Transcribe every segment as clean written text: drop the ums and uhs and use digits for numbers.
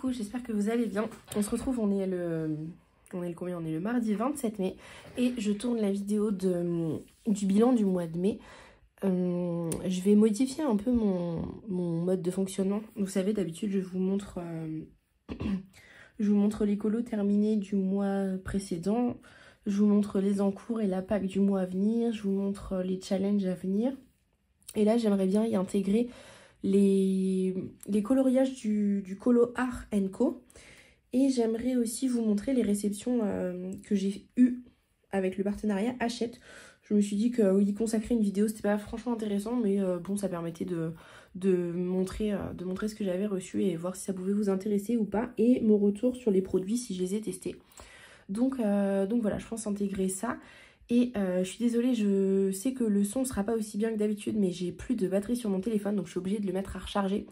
coucou, j'espère que vous allez bien. On se retrouve, on est le combien? On est le mardi 27 mai et je tourne la vidéo du bilan du mois de mai. Je vais modifier un peu mon mode de fonctionnement. Vous savez, d'habitude, je vous montre les colos terminés du mois précédent. Je vous montre les encours et la PAC du mois à venir. Je vous montre les challenges à venir. Et là, j'aimerais bien y intégrer les coloriages du colo Art Co. Et j'aimerais aussi vous montrer les réceptions que j'ai eues avec le partenariat Hachette. Je me suis dit que y consacrer une vidéo, c'était pas franchement intéressant, mais bon, ça permettait de montrer ce que j'avais reçu et voir si ça pouvait vous intéresser ou pas. Et mon retour sur les produits si je les ai testés. Donc voilà, je pense intégrer ça. Et je suis désolée, je sais que le son ne sera pas aussi bien que d'habitude, mais j'ai plus de batterie sur mon téléphone, donc je suis obligée de le mettre à recharger.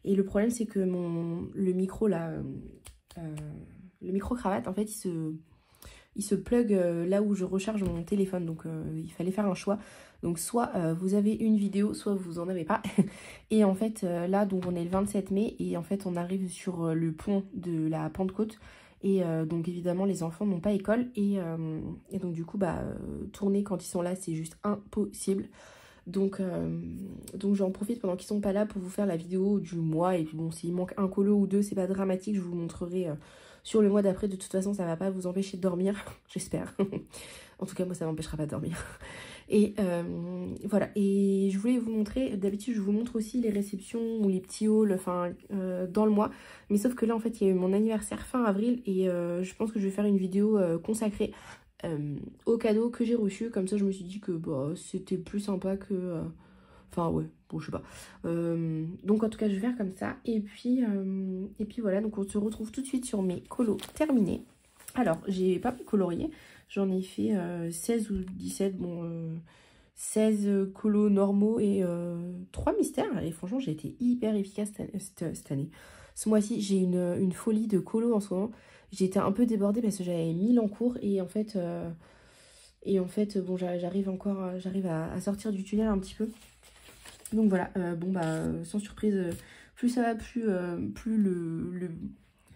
Et le problème, c'est que le micro là, le micro cravate, en fait, il se plug là où je recharge mon téléphone. Donc il fallait faire un choix. Donc soit vous avez une vidéo, soit vous en avez pas. Et en fait, là, donc on est le 27 mai et en fait, on arrive sur le pont de la Pentecôte. Et donc évidemment les enfants n'ont pas école et donc du coup tourner quand ils sont là c'est juste impossible. Donc j'en profite pendant qu'ils sont pas là pour vous faire la vidéo du mois. Et puis bon, s'il manque un colo ou deux, c'est pas dramatique, je vous montrerai sur le mois d'après. De toute façon ça va pas vous empêcher de dormir, j'espère. En tout cas moi ça m'empêchera pas de dormir. Et voilà, et je voulais vous montrer, d'habitude je vous montre aussi les réceptions ou les petits hauls dans le mois, mais sauf que là en fait il y a eu mon anniversaire fin avril et je pense que je vais faire une vidéo consacrée aux cadeaux que j'ai reçus. Comme ça je me suis dit que c'était plus sympa que enfin ouais, bon je sais pas, donc en tout cas je vais faire comme ça et puis voilà, donc on se retrouve tout de suite sur mes colos terminés. Alors j'ai pas colorié. J'en ai fait 16 ou 17, bon, 16 colos normaux et 3 mystères. Et franchement, j'ai été hyper efficace cette année. Ce mois-ci, j'ai une folie de colos en ce moment. J'ai été un peu débordée parce que j'avais 1000 en cours. Et en fait bon, j'arrive à sortir du tunnel un petit peu. Donc voilà, sans surprise, plus ça va, plus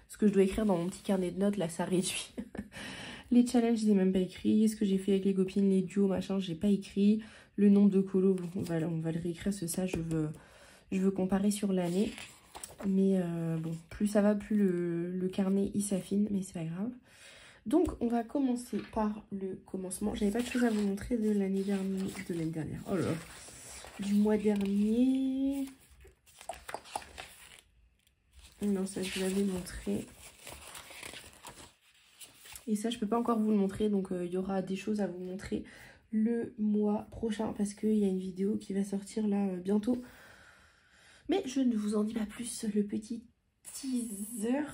ce que je dois écrire dans mon petit carnet de notes, là, ça réduit. Les challenges, je n'ai même pas écrit. Ce que j'ai fait avec les copines, les duos, machin, j'ai pas écrit. Le nombre de colos, on va le réécrire, ça, je veux comparer sur l'année. Mais bon, plus ça va, plus le carnet, il s'affine, mais c'est pas grave. Donc, on va commencer par le commencement. J'avais pas de choses à vous montrer de l'année dernière. Oh là là. Du mois dernier. Non, ça, je vous l'avais montré. Et ça, je peux pas encore vous le montrer, donc il y aura des choses à vous montrer le mois prochain parce qu'il y a une vidéo qui va sortir là bientôt. Mais je ne vous en dis pas plus, le petit teaser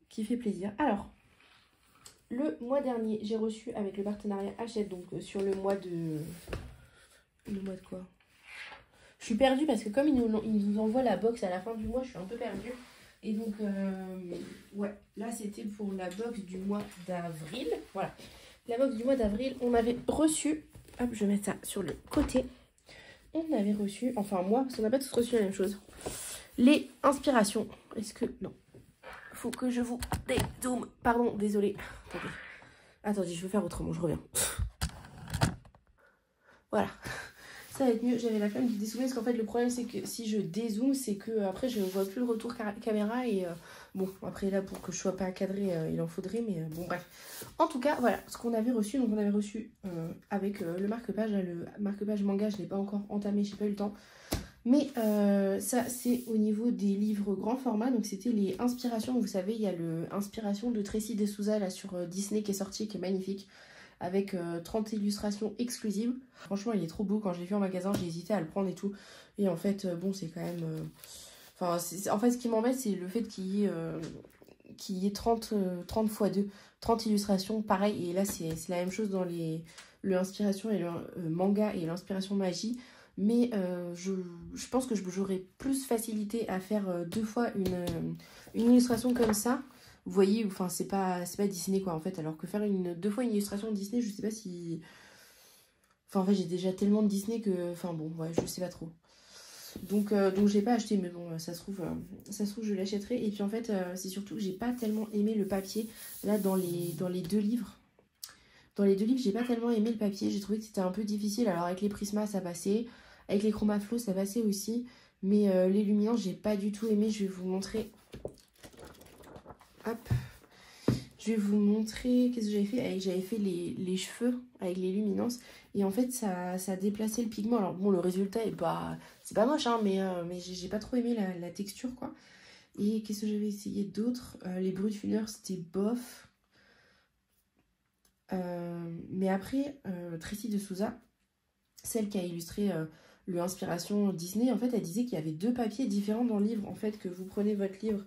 qui fait plaisir. Alors, le mois dernier, j'ai reçu avec le partenariat Hachette, donc sur le mois de... Le mois de quoi? Je suis perdue parce que comme ils nous envoient la box à la fin du mois, je suis un peu perdue. Et donc, ouais, là c'était pour la box du mois d'avril. Voilà, la box du mois d'avril, on avait reçu, hop, je vais mettre ça sur le côté. On avait reçu, enfin moi, parce qu'on n'a pas tous reçu la même chose, les inspirations. Est-ce que, non, faut que je vous dézoome. Pardon, désolé. Attendez, je vais faire autrement, je reviens. Voilà. Ça va être mieux, j'avais la flemme de dézoomer parce qu'en fait le problème c'est que si je dézoome c'est que après je ne vois plus le retour caméra et bon après là pour que je sois pas cadrée il en faudrait, mais bon bref. En tout cas voilà ce qu'on avait reçu, donc on avait reçu avec le marque-page, le marque-page manga je l'ai pas encore entamé, j'ai pas eu le temps. Mais ça c'est au niveau des livres grand format, donc c'était les inspirations, vous savez il y a le inspiration de Tracy D'Souza là sur Disney qui est sorti, qui est magnifique. Avec 30 illustrations exclusives. Franchement, il est trop beau. Quand je l'ai vu en magasin, j'ai hésité à le prendre et tout. Et en fait, bon, c'est quand même... Enfin, en fait, ce qui m'embête, c'est le fait qu'il y ait 30 x 2, 30 illustrations. Pareil, et là, c'est la même chose dans l'inspiration et le manga et l'inspiration magie. Mais je pense que j'aurais plus facilité à faire 2 fois une illustration comme ça. Vous voyez, enfin c'est pas Disney quoi en fait, alors que faire 2 fois une illustration de Disney, je sais pas si... Enfin en fait j'ai déjà tellement de Disney que... Enfin bon, ouais, je sais pas trop. Donc j'ai pas acheté, mais bon, ça se trouve je l'achèterai. Et puis en fait, c'est surtout que j'ai pas tellement aimé le papier. Là, dans les deux livres. Dans les deux livres, j'ai pas tellement aimé le papier. J'ai trouvé que c'était un peu difficile. Alors avec les Prisma, ça passait. Avec les Chromaflow, ça passait aussi. Mais les luminances, j'ai pas du tout aimé. Je vais vous montrer. Hop. Je vais vous montrer qu'est-ce que j'avais fait. J'avais fait les cheveux avec les luminances. Et en fait, ça déplaçait le pigment. Alors bon, le résultat est pas... C'est pas moche, hein, mais j'ai pas trop aimé la texture, quoi. Et qu'est-ce que j'avais essayé d'autre? Les Brutfuner, c'était bof. Mais après, Tracy de Souza, celle qui a illustré le Inspiration Disney, en fait, elle disait qu'il y avait deux papiers différents dans le livre. En fait, que vous prenez votre livre,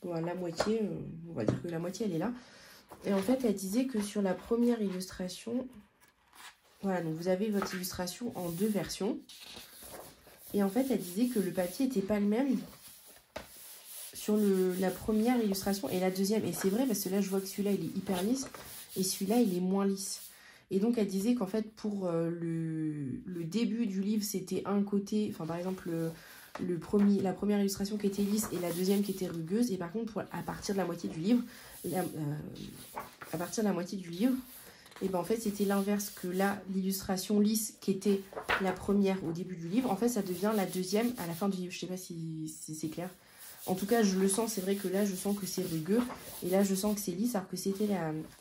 bon, la moitié, on va dire que la moitié, elle est là. Et en fait, elle disait que sur la première illustration, voilà, donc vous avez votre illustration en deux versions. Et en fait, elle disait que le papier n'était pas le même sur la première illustration et la deuxième. Et c'est vrai, parce que là, je vois que celui-là, il est hyper lisse. Et celui-là, il est moins lisse. Et donc, elle disait qu'en fait, pour le début du livre, c'était un côté... Enfin, par exemple, la première illustration qui était lisse et la deuxième qui était rugueuse. Et par contre, à partir de la moitié du livre... à partir de la moitié du livre, et ben en fait, c'était l'inverse. Que là, l'illustration lisse qui était la première au début du livre, en fait, ça devient la deuxième à la fin du livre. Je sais pas si c'est clair. En tout cas, je le sens. C'est vrai que là, je sens que c'est rugueux. Et là, je sens que c'est lisse, alors que c'était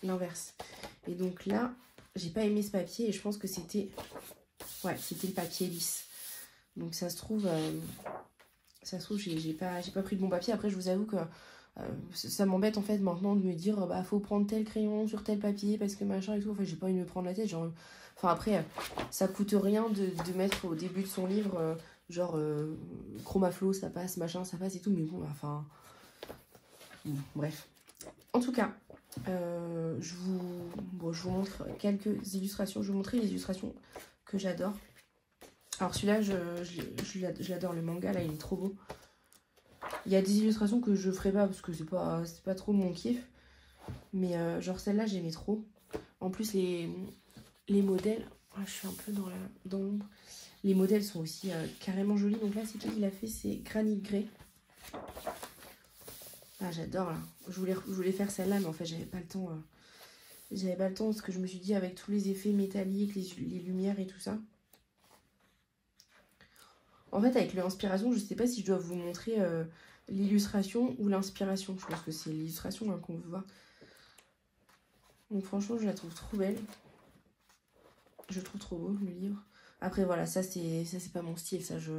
l'inverse. Et donc là, j'ai pas aimé ce papier. Et je pense que c'était... Ouais, c'était le papier lisse. Donc ça se trouve... j'ai pas pris de bon papier. Après, je vous avoue que ça m'embête en fait maintenant de me dire bah faut prendre tel crayon sur tel papier parce que machin et tout. Enfin, j'ai pas envie de me prendre la tête. Genre... Enfin, après, ça coûte rien de mettre au début de son livre... genre Chromaflow ça passe, machin ça passe et tout, mais bon, enfin bon, bref. En tout cas, je vous montre quelques illustrations. Je vais vous montrer les illustrations que j'adore. Alors celui-là, je l'adore, le manga là, il est trop beau. Il y a des illustrations que je ferai pas parce que c'est pas trop mon kiff, mais genre celle-là j'aimais trop. En plus les modèles, je suis un peu dans l'ombre. Les modèles sont aussi carrément jolis. Donc là, c'est qui l'a fait? C'est Granit Grey. Ah, j'adore là. Je voulais faire celle-là, mais en fait, j'avais pas le temps. J'avais pas le temps parce que je me suis dit, avec tous les effets métalliques, les lumières et tout ça. En fait, avec l'inspiration, je sais pas si je dois vous montrer l'illustration ou l'inspiration. Je pense que c'est l'illustration hein, qu'on veut voir. Donc franchement, je la trouve trop belle. Je le trouve trop beau, le livre. Après, voilà, ça c'est pas mon style. Ça, je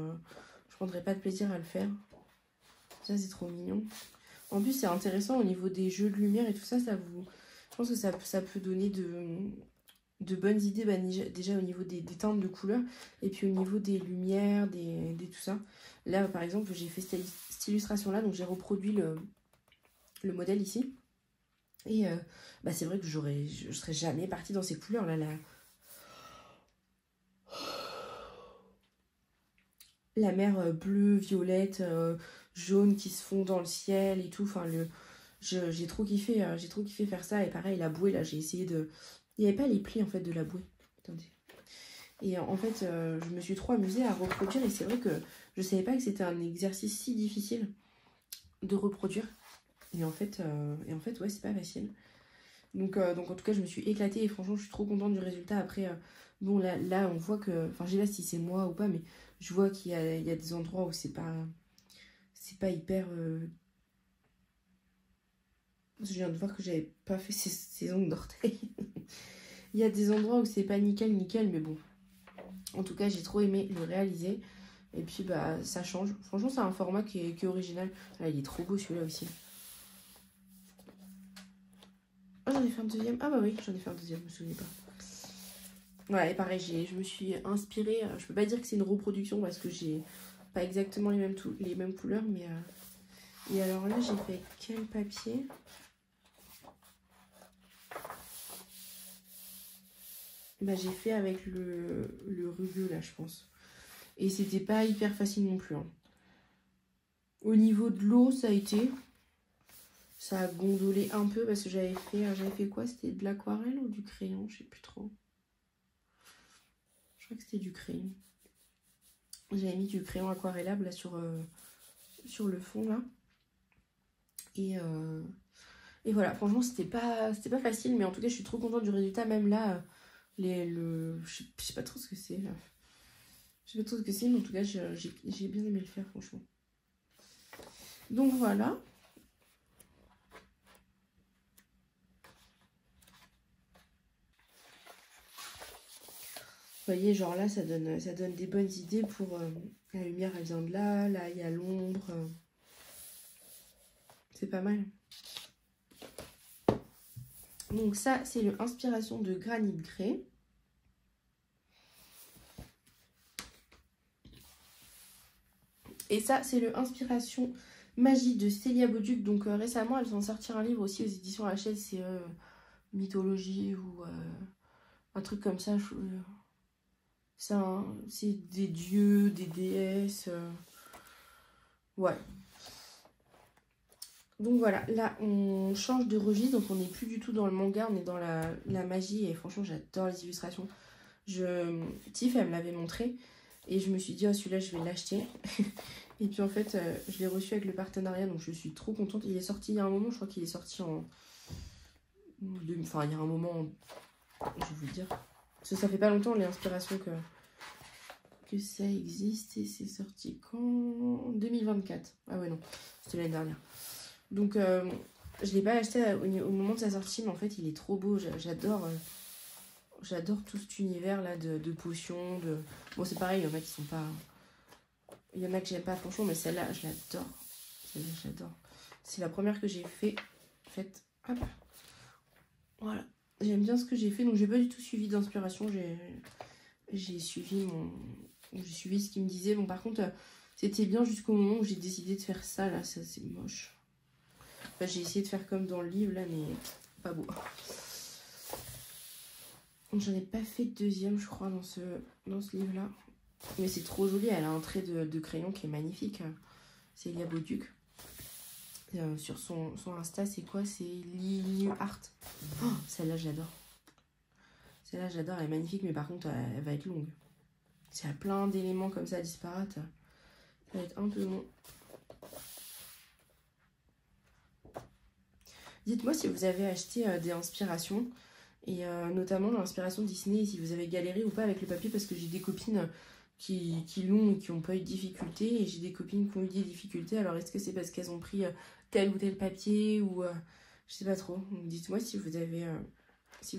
prendrai pas de plaisir à le faire. Ça, c'est trop mignon. En plus, c'est intéressant au niveau des jeux de lumière et tout ça. Je pense que ça peut donner de bonnes idées. Bah, déjà au niveau des teintes de couleurs. Et puis au niveau des lumières, des tout ça. Là, par exemple, j'ai fait cette illustration-là. Donc, j'ai reproduit le modèle ici. Et bah, c'est vrai que je serais jamais partie dans ces couleurs-là. La mer bleue, violette, jaune qui se fond dans le ciel et tout. Enfin, j'ai trop kiffé faire ça. Et pareil, la bouée, là, j'ai essayé de... Il n'y avait pas les plis, en fait, de la bouée. Attendez. Et en fait, je me suis trop amusée à reproduire. Et c'est vrai que je savais pas que c'était un exercice si difficile de reproduire. Et en fait ouais, c'est pas facile. Donc en tout cas, je me suis éclatée. Et franchement, je suis trop contente du résultat. Après, bon, là, on voit que... Enfin, je sais pas si c'est moi ou pas, mais... Je vois qu'il y a des endroits où c'est pas hyper... Je viens de voir que j'avais pas fait ces ongles d'orteil. Il y a des endroits où c'est pas nickel, mais bon. En tout cas, j'ai trop aimé le réaliser. Et puis, bah, ça change. Franchement, c'est un format qui est original. Ah, il est trop beau celui-là aussi. Oh, j'en ai fait un deuxième. Ah bah oui, j'en ai fait un deuxième, je me souviens pas. Ouais, pareil, je me suis inspirée. Je peux pas dire que c'est une reproduction parce que j'ai pas exactement les mêmes couleurs, mais... Et alors là, j'ai fait quel papier? Bah, j'ai fait avec le rugueux, là, je pense. Et c'était pas hyper facile non plus. Hein. Au niveau de l'eau, ça a été... Ça a gondolé un peu parce que j'avais fait quoi? C'était de l'aquarelle ou du crayon? Je sais plus trop. Je crois que c'était du crayon. J'avais mis du crayon aquarellable là sur le fond là. Et voilà, franchement c'était pas facile, mais en tout cas je suis trop contente du résultat. Même là, je sais pas trop ce que c'est là. Je sais pas trop ce que c'est, mais en tout cas j'ai bien aimé le faire franchement. Donc voilà. Vous voyez, genre là, ça donne des bonnes idées pour... la lumière, elle vient de là. Là, il y a l'ombre. C'est pas mal. Donc ça, c'est l'inspiration de Granite Grey. Et ça, c'est l'inspiration Magie de Célia Beauduc. Donc récemment, elle vient de sortir un livre aussi aux éditions Hachette. C'est Mythologie ou un truc comme ça. C'est des dieux, des déesses. Ouais. Donc voilà, là on change de registre, donc on n'est plus du tout dans le manga, on est dans la magie, et franchement j'adore les illustrations. Tiff, elle me l'avait montré, et je me suis dit, oh celui-là je vais l'acheter. Et puis en fait, je l'ai reçu avec le partenariat, donc je suis trop contente. Il est sorti il y a un moment, je crois qu'il est sorti Enfin il y a un moment, je vais vous le dire. Parce que ça fait pas longtemps les inspirations que ça existe, et c'est sorti quand 2024. Ah ouais non, c'était l'année dernière. Donc je l'ai pas acheté au moment de sa sortie, mais en fait il est trop beau. J'adore tout cet univers là de potions. Bon c'est pareil, il y en a qui sont pas... Il y en a que j'aime pas franchement, mais celle-là je l'adore. Celle-là j'adore. C'est la première que j'ai faite. Hop. Voilà. J'aime bien ce que j'ai fait, donc j'ai pas du tout suivi d'inspiration. J'ai suivi ce qu'il me disait. Bon par contre, c'était bien jusqu'au moment où j'ai décidé de faire ça là, ça c'est moche. Enfin, j'ai essayé de faire comme dans le livre là, mais pas beau. J'en ai pas fait de deuxième, je crois, dans ce livre là. Mais c'est trop joli, elle a un trait de crayon qui est magnifique. Célia Beauduc. Sur son Insta, c'est quoi? C'est Liu Art. Oh, celle-là, j'adore. Celle-là, j'adore, elle est magnifique, mais par contre, elle va être longue. S'il y a plein d'éléments comme ça disparates, ça va être un peu long. Dites-moi si vous avez acheté des inspirations, et notamment l'inspiration Disney, si vous avez galéré ou pas avec le papier, parce que j'ai des copines qui l'ont et qui n'ont pas eu de difficultés, et j'ai des copines qui ont eu des difficultés. Alors est-ce que c'est parce qu'elles ont pris tel ou tel papier, ou je sais pas trop. Dites-moi si vous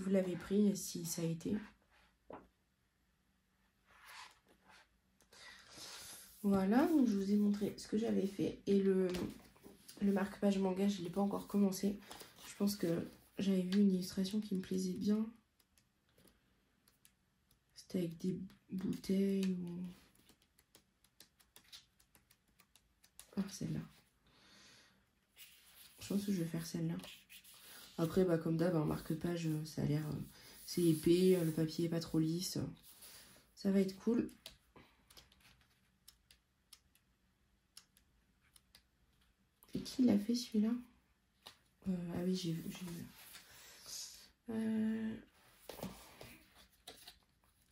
l'avez pris et si ça a été. Voilà, donc je vous ai montré ce que j'avais fait, et le marque-page manga, je ne l'ai pas encore commencé. Je pense que j'avais vu une illustration qui me plaisait bien. C'était avec des bouteilles ou... Ah, celle-là. Je pense que je vais faire celle-là. Après, bah, comme d'hab, un marque-page, ça a l'air... c'est épais, le papier est pas trop lisse. Ça va être cool. Et qui l'a fait celui-là? Ah oui, j'ai vu.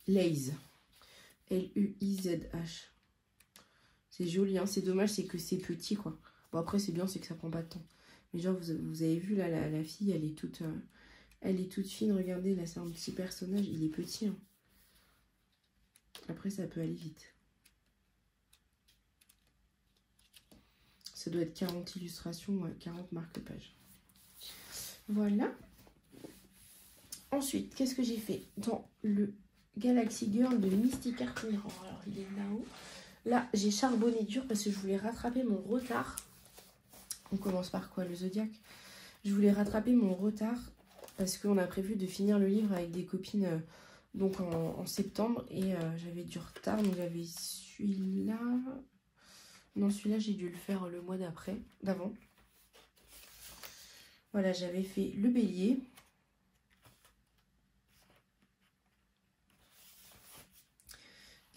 Lays. L-U-I-Z-H. C'est joli, hein. C'est dommage, c'est que c'est petit, quoi. Bon, après, c'est bien, c'est que ça prend pas de temps. Mais genre, vous avez vu, là, la fille, elle est toute fine. Regardez, là, c'est un petit personnage. Il est petit, hein. Après, ça peut aller vite. Ça doit être 40 illustrations, ouais, 40 marque-pages. Voilà. Ensuite, qu'est-ce que j'ai fait dans le Galaxy Girl de Mystic Art Mirror? Alors, il est là-haut. Là, j'ai charbonné dur parce que je voulais rattraper mon retard. On commence par quoi? Le Zodiac. Je voulais rattraper mon retard parce qu'on a prévu de finir le livre avec des copines donc en septembre. Et j'avais du retard. Donc, j'avais celui-là. Non, celui-là, j'ai dû le faire le mois d'avant. Voilà, j'avais fait le bélier.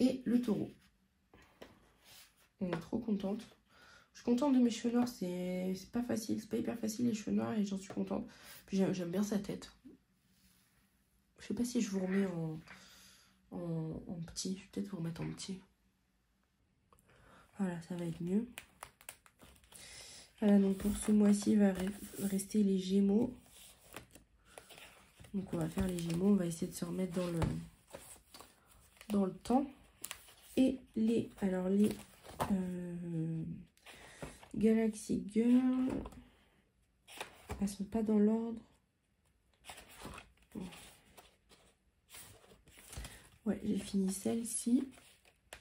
Et le taureau. On est trop contente. Je suis contente de mes cheveux noirs. C'est pas facile. C'est pas hyper facile les cheveux noirs et j'en suis contente. Puis j'aime bien sa tête. Je sais pas si je vous remets en petit. Je vais peut-être vous remettre en petit. Voilà, ça va être mieux. Voilà, donc pour ce mois-ci, il va rester les Gémeaux. Donc on va faire les Gémeaux, on va essayer de se remettre dans le temps. Et les Galaxy Girl, elles sont pas dans l'ordre. Bon. Ouais, j'ai fini celle-ci.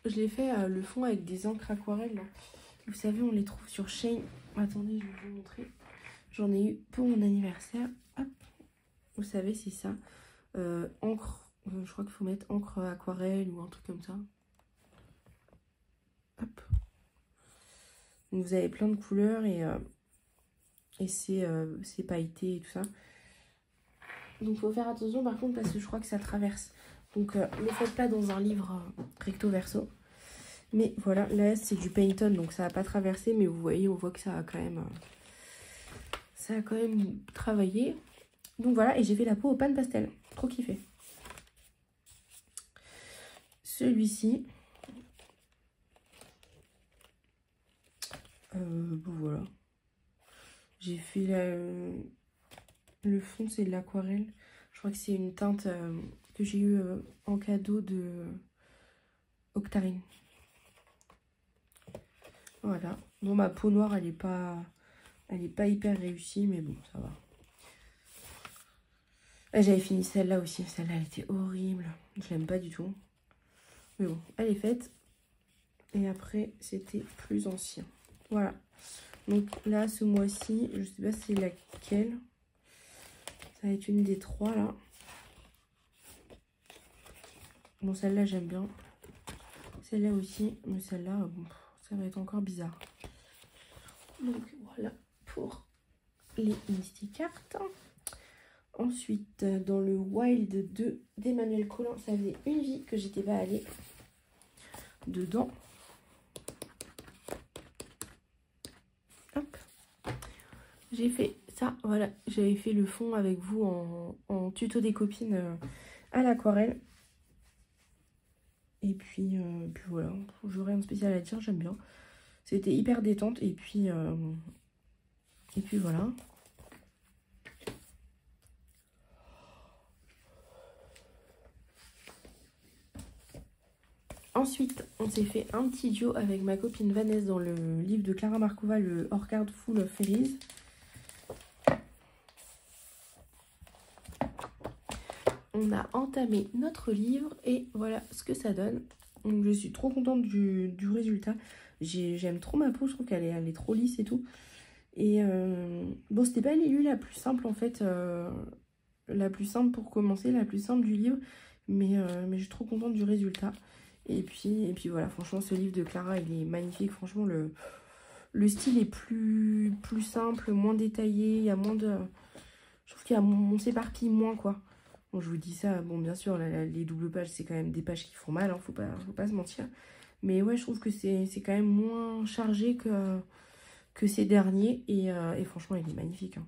Je l'ai fait le fond avec des encres aquarelles. Là. Vous savez, on les trouve sur Shein. Attendez, je vais vous montrer. J'en ai eu pour mon anniversaire. Hop. Vous savez, c'est ça. Encre, je crois qu'il faut mettre encre aquarelle ou un truc comme ça. Hop. Donc vous avez plein de couleurs et c'est pailleté et tout ça. Donc il faut faire attention par contre parce que je crois que ça traverse. Donc ne le faites pas dans un livre recto verso. Mais voilà, là c'est du Pantone donc ça va pas traverser. Mais vous voyez, on voit que ça a quand même travaillé. Donc voilà, et j'ai fait la peau au pan pastel. Trop kiffé. Celui-ci. Bon voilà. J'ai fait le fond, c'est de l'aquarelle. Je crois que c'est une teinte que j'ai eue en cadeau de Octarine. Voilà. Bon, ma peau noire, elle est pas hyper réussie, mais bon, ça va. J'avais fini celle-là aussi. Celle-là, elle était horrible. Je l'aime pas du tout. Mais bon, elle est faite. Et après, c'était plus ancien. Voilà. Donc là, ce mois-ci, je sais pas c'est laquelle. Ça va être une des trois, là. Bon, celle-là, j'aime bien. Celle-là aussi. Mais celle-là, bon, ça va être encore bizarre. Donc, voilà pour les Misty Cartes. Ensuite, dans le Wild 2 d'Emmanuel Collin, ça faisait une vie que j'étais pas allée dedans. Hop. J'ai fait ça, voilà. J'avais fait le fond avec vous en tuto des copines à l'aquarelle. Et puis voilà, j'aurais un spécial à dire, j'aime bien. C'était hyper détente et puis voilà. Ensuite, on s'est fait un petit duo avec ma copine Vanessa dans le livre de Clara Markova, le Orchard Full of Fairies. On a entamé notre livre et voilà ce que ça donne. Donc je suis trop contente du résultat. J'aime trop ma peau, je trouve qu'elle est trop lisse et tout. Et bon, c'était pas l'ILU la plus simple en fait. La plus simple pour commencer, la plus simple du livre. Mais je suis trop contente du résultat. Et puis voilà, franchement, ce livre de Clara, il est magnifique. Franchement, le style est plus simple, moins détaillé. Il y a moins de... Je trouve on s'éparpille moins, quoi. Bon, je vous dis ça, bon, bien sûr, les doubles pages, c'est quand même des pages qui font mal, hein, faut pas se mentir. Mais ouais, je trouve que c'est quand même moins chargé que ces derniers. Et franchement, il est magnifique, hein.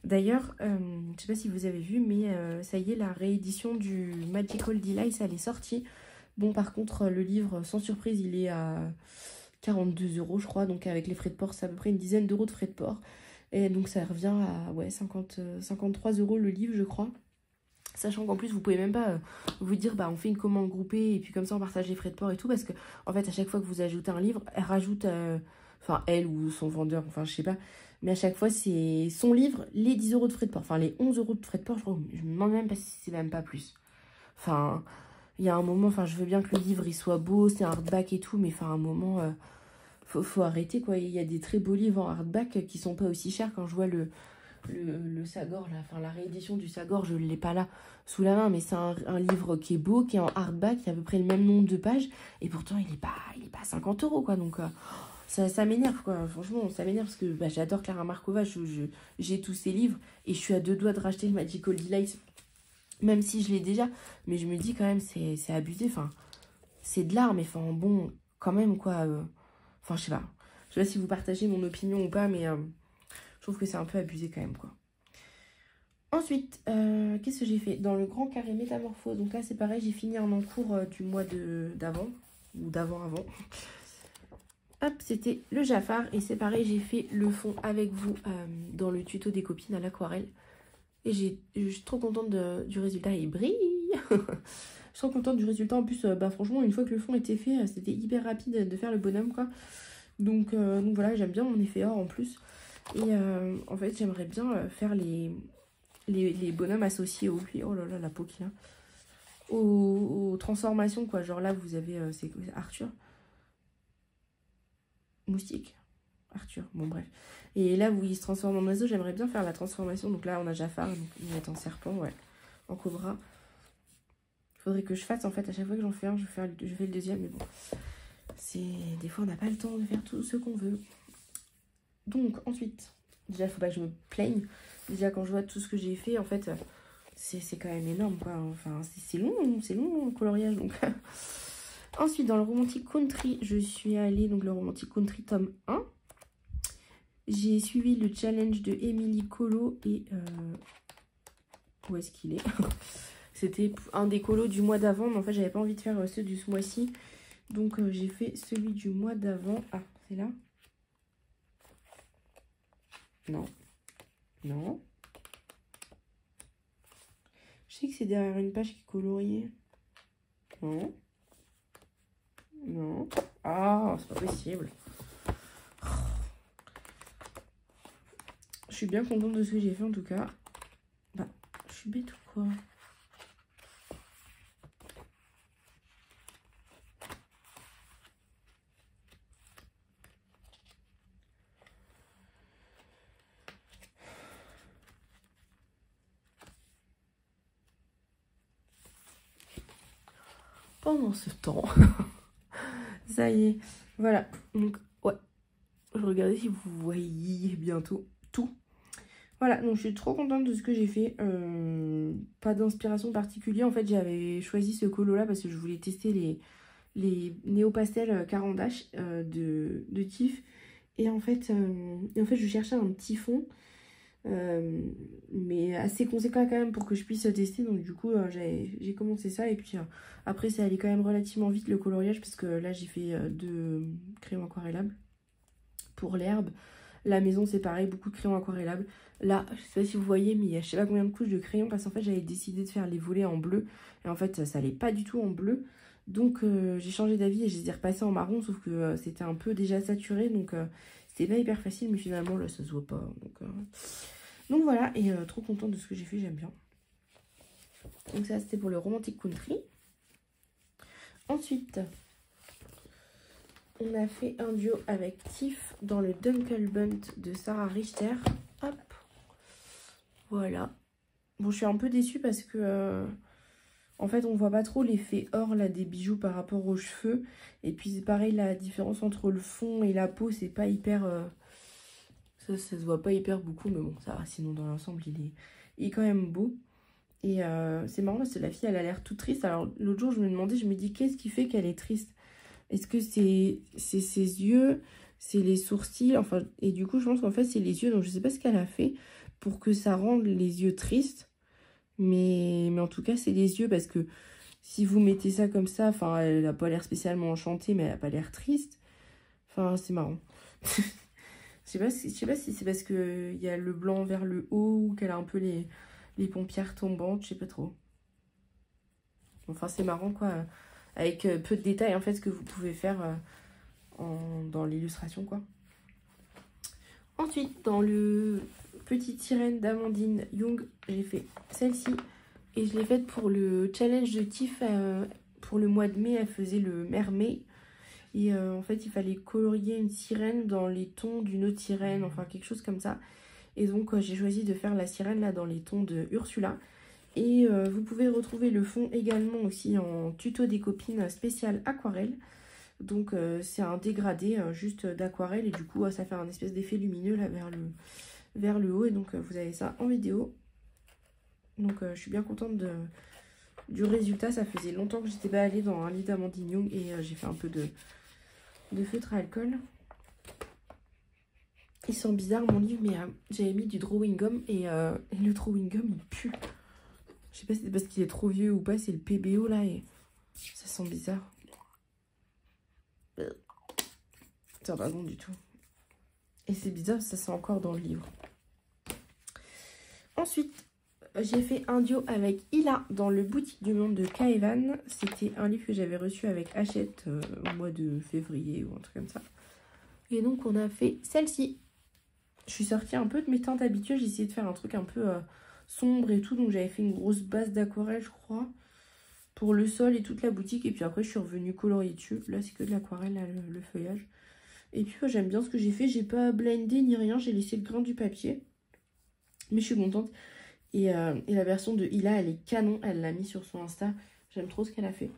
D'ailleurs, je sais pas si vous avez vu, mais ça y est, la réédition du Magical Delights, elle est sortie. Bon, par contre, le livre, sans surprise, il est à 42 €, je crois. Donc, avec les frais de port, c'est à peu près une dizaine d'euros de frais de port. Et donc, ça revient à ouais, 53 € le livre, je crois. Sachant qu'en plus, vous pouvez même pas vous dire, bah, on fait une commande groupée et puis comme ça, on partage les frais de port et tout. Parce que, en fait, à chaque fois que vous ajoutez un livre, elle rajoute, enfin, elle ou son vendeur, enfin, je sais pas. Mais à chaque fois, c'est son livre, les 10 € de frais de port. Enfin, les 11 € de frais de port, je me demande même pas si c'est même pas plus. Enfin... Il y a un moment, enfin, je veux bien que le livre, il soit beau, c'est un hardback et tout, mais enfin, à un moment, faut arrêter, quoi. Il y a des très beaux livres en hardback qui sont pas aussi chers. Quand je vois le Sagor, là, enfin, la réédition du Sagor, je l'ai pas là, sous la main, mais c'est un livre qui est beau, qui est en hardback, qui a à peu près le même nombre de pages, et pourtant, il est pas à 50 €, quoi. Donc, ça m'énerve, quoi. Franchement, ça m'énerve, parce que bah, j'adore Clara Markova, j'ai tous ses livres, et je suis à 2 doigts de racheter le Magical Delights. Même si je l'ai déjà, mais je me dis quand même, c'est abusé. Enfin, c'est de l'art, mais enfin, bon, quand même, quoi. Enfin, je sais pas. Je sais pas si vous partagez mon opinion ou pas, mais je trouve que c'est un peu abusé quand même, quoi. Ensuite, qu'est-ce que j'ai fait? Dans le grand carré métamorphose, donc là, c'est pareil, j'ai fini un encours du mois d'avant, ou d'avant-avant. hop, c'était le Jafar. Et c'est pareil, j'ai fait le fond avec vous dans le tuto des copines à l'aquarelle. Et je suis trop contente du résultat. Il brille. Je suis trop contente du résultat. En plus, bah, franchement, une fois que le fond était fait, c'était hyper rapide de faire le bonhomme, quoi. Donc voilà, j'aime bien mon effet or en plus. Et en fait, j'aimerais bien faire les bonhommes associés au... Oh là là, la peau qu'il a. Aux transformations, quoi. Genre là, vous avez... c'est Arthur. Moustique. Arthur, bon bref. Et là où il se transforme en oiseau, j'aimerais bien faire la transformation. Donc là, on a Jafar, donc il va être en serpent, ouais. En cobra. Il faudrait que je fasse, en fait, à chaque fois que j'en fais un, je fais le deuxième, mais bon. Des fois, on n'a pas le temps de faire tout ce qu'on veut. Donc, ensuite, déjà, il ne faut pas que je me plaigne. Déjà, quand je vois tout ce que j'ai fait, en fait, c'est quand même énorme, quoi. Enfin, c'est long, le coloriage, donc... Ensuite, dans le Romantic Country, je suis allée, donc le Romantic Country tome 1. J'ai suivi le challenge de Emily Colo et... où est-ce qu'il est, C'était un des colos du mois d'avant, mais en fait, j'avais pas envie de faire ceux du mois-ci. Donc, j'ai fait celui du mois d'avant. Ah, c'est là? Non. Non. Je sais que c'est derrière une page qui est coloriée. Non. Non. Ah, c'est pas possible. Je suis bien contente de ce que j'ai fait en tout cas. Bah, je suis bête ou quoi? Pendant ce temps, ça y est, voilà. Donc, ouais, je regardais si vous voyez bientôt tout. Voilà, donc je suis trop contente de ce que j'ai fait. Pas d'inspiration particulière. En fait, j'avais choisi ce colo-là parce que je voulais tester les néo-pastels Caran d'Ache de Tiff. Et en fait, je cherchais un petit fond. Mais assez conséquent quand même pour que je puisse tester. Donc du coup, j'ai commencé ça. Et puis après, ça allait quand même relativement vite le coloriage. Parce que là, j'ai fait 2 crayons aquarellables pour l'herbe. La maison, c'est pareil, beaucoup de crayons aquarellables. Là, je sais pas si vous voyez, mais il y a je sais pas combien de couches de crayons parce qu'en fait, j'avais décidé de faire les volets en bleu. Et en fait, ça allait pas du tout en bleu. Donc, j'ai changé d'avis et je les ai repassés en marron. Sauf que c'était un peu déjà saturé. Donc, c'était pas hyper facile. Mais finalement, là, ça se voit pas. Donc voilà, et trop contente de ce que j'ai fait, j'aime bien. Donc ça, c'était pour le Romantic Country. Ensuite... on a fait un duo avec Tiff dans le Dunkle Bunt de Sarah Richter. Hop. Voilà. Bon, je suis un peu déçue parce que... en fait, on voit pas trop l'effet or là des bijoux par rapport aux cheveux. Et puis, c'est pareil, la différence entre le fond et la peau, c'est pas hyper... ça se voit pas hyper beaucoup, mais bon, ça va. Sinon, dans l'ensemble, il est quand même beau. Et c'est marrant, parce que la fille, elle a l'air toute triste. Alors, l'autre jour, je me demandais, je me dis, qu'est-ce qui fait qu'elle est triste? Est-ce que c'est ses yeux, c'est les sourcils, enfin, et du coup, je pense qu'en fait, c'est les yeux. Donc, je sais pas ce qu'elle a fait pour que ça rende les yeux tristes. Mais en tout cas, c'est les yeux parce que si vous mettez ça comme ça, enfin, elle a pas l'air spécialement enchantée, mais elle a pas l'air triste. Enfin, c'est marrant. Je sais pas si c'est parce que il y a le blanc vers le haut ou qu'elle a un peu les paupières tombantes, je sais pas trop. Enfin, c'est marrant, quoi. Avec peu de détails, en fait, ce que vous pouvez faire dans l'illustration, quoi. Ensuite, dans le petit sirène d'Amandine Young, j'ai fait celle-ci. Et je l'ai faite pour le challenge de Tiff. Pour le mois de mai, elle faisait le mermaid. Et en fait, il fallait colorier une sirène dans les tons d'une autre sirène. Enfin, quelque chose comme ça. Et donc, j'ai choisi de faire la sirène, là, dans les tons de Ursula. Et vous pouvez retrouver le fond également aussi en tuto des copines spécial aquarelle. Donc c'est un dégradé juste d'aquarelle et du coup ça fait un espèce d'effet lumineux là vers le haut. Et donc vous avez ça en vidéo. Donc je suis bien contente du résultat. Ça faisait longtemps que j'étais pas allée dans un lit d'Amandine Young et j'ai fait un peu de feutre à alcool. Il sent bizarre mon livre, mais j'avais mis du drawing gum et le drawing gum il pue. Je sais pas si c'est parce qu'il est trop vieux ou pas, c'est le PBO là et ça sent bizarre. Ça va, non du tout. Et c'est bizarre, ça c'est encore dans le livre. Ensuite, j'ai fait un duo avec Ila dans le Boutique du Monde de Kaevan. C'était un livre que j'avais reçu avec Hachette au mois de février ou un truc comme ça. Et donc, on a fait celle-ci. Je suis sortie un peu de mes teintes habituelles. J'ai essayé de faire un truc un peu sombre et tout. Donc, j'avais fait une grosse base d'aquarelle, je crois, pour le sol et toute la boutique. Et puis après, je suis revenue colorier dessus. Là, c'est que de l'aquarelle, le feuillage. Et puis, j'aime bien ce que j'ai fait. J'ai pas blendé ni rien. J'ai laissé le grain du papier. Mais je suis contente. Et la version de Ila, elle est canon. Elle l'a mis sur son Insta. J'aime trop ce qu'elle a fait.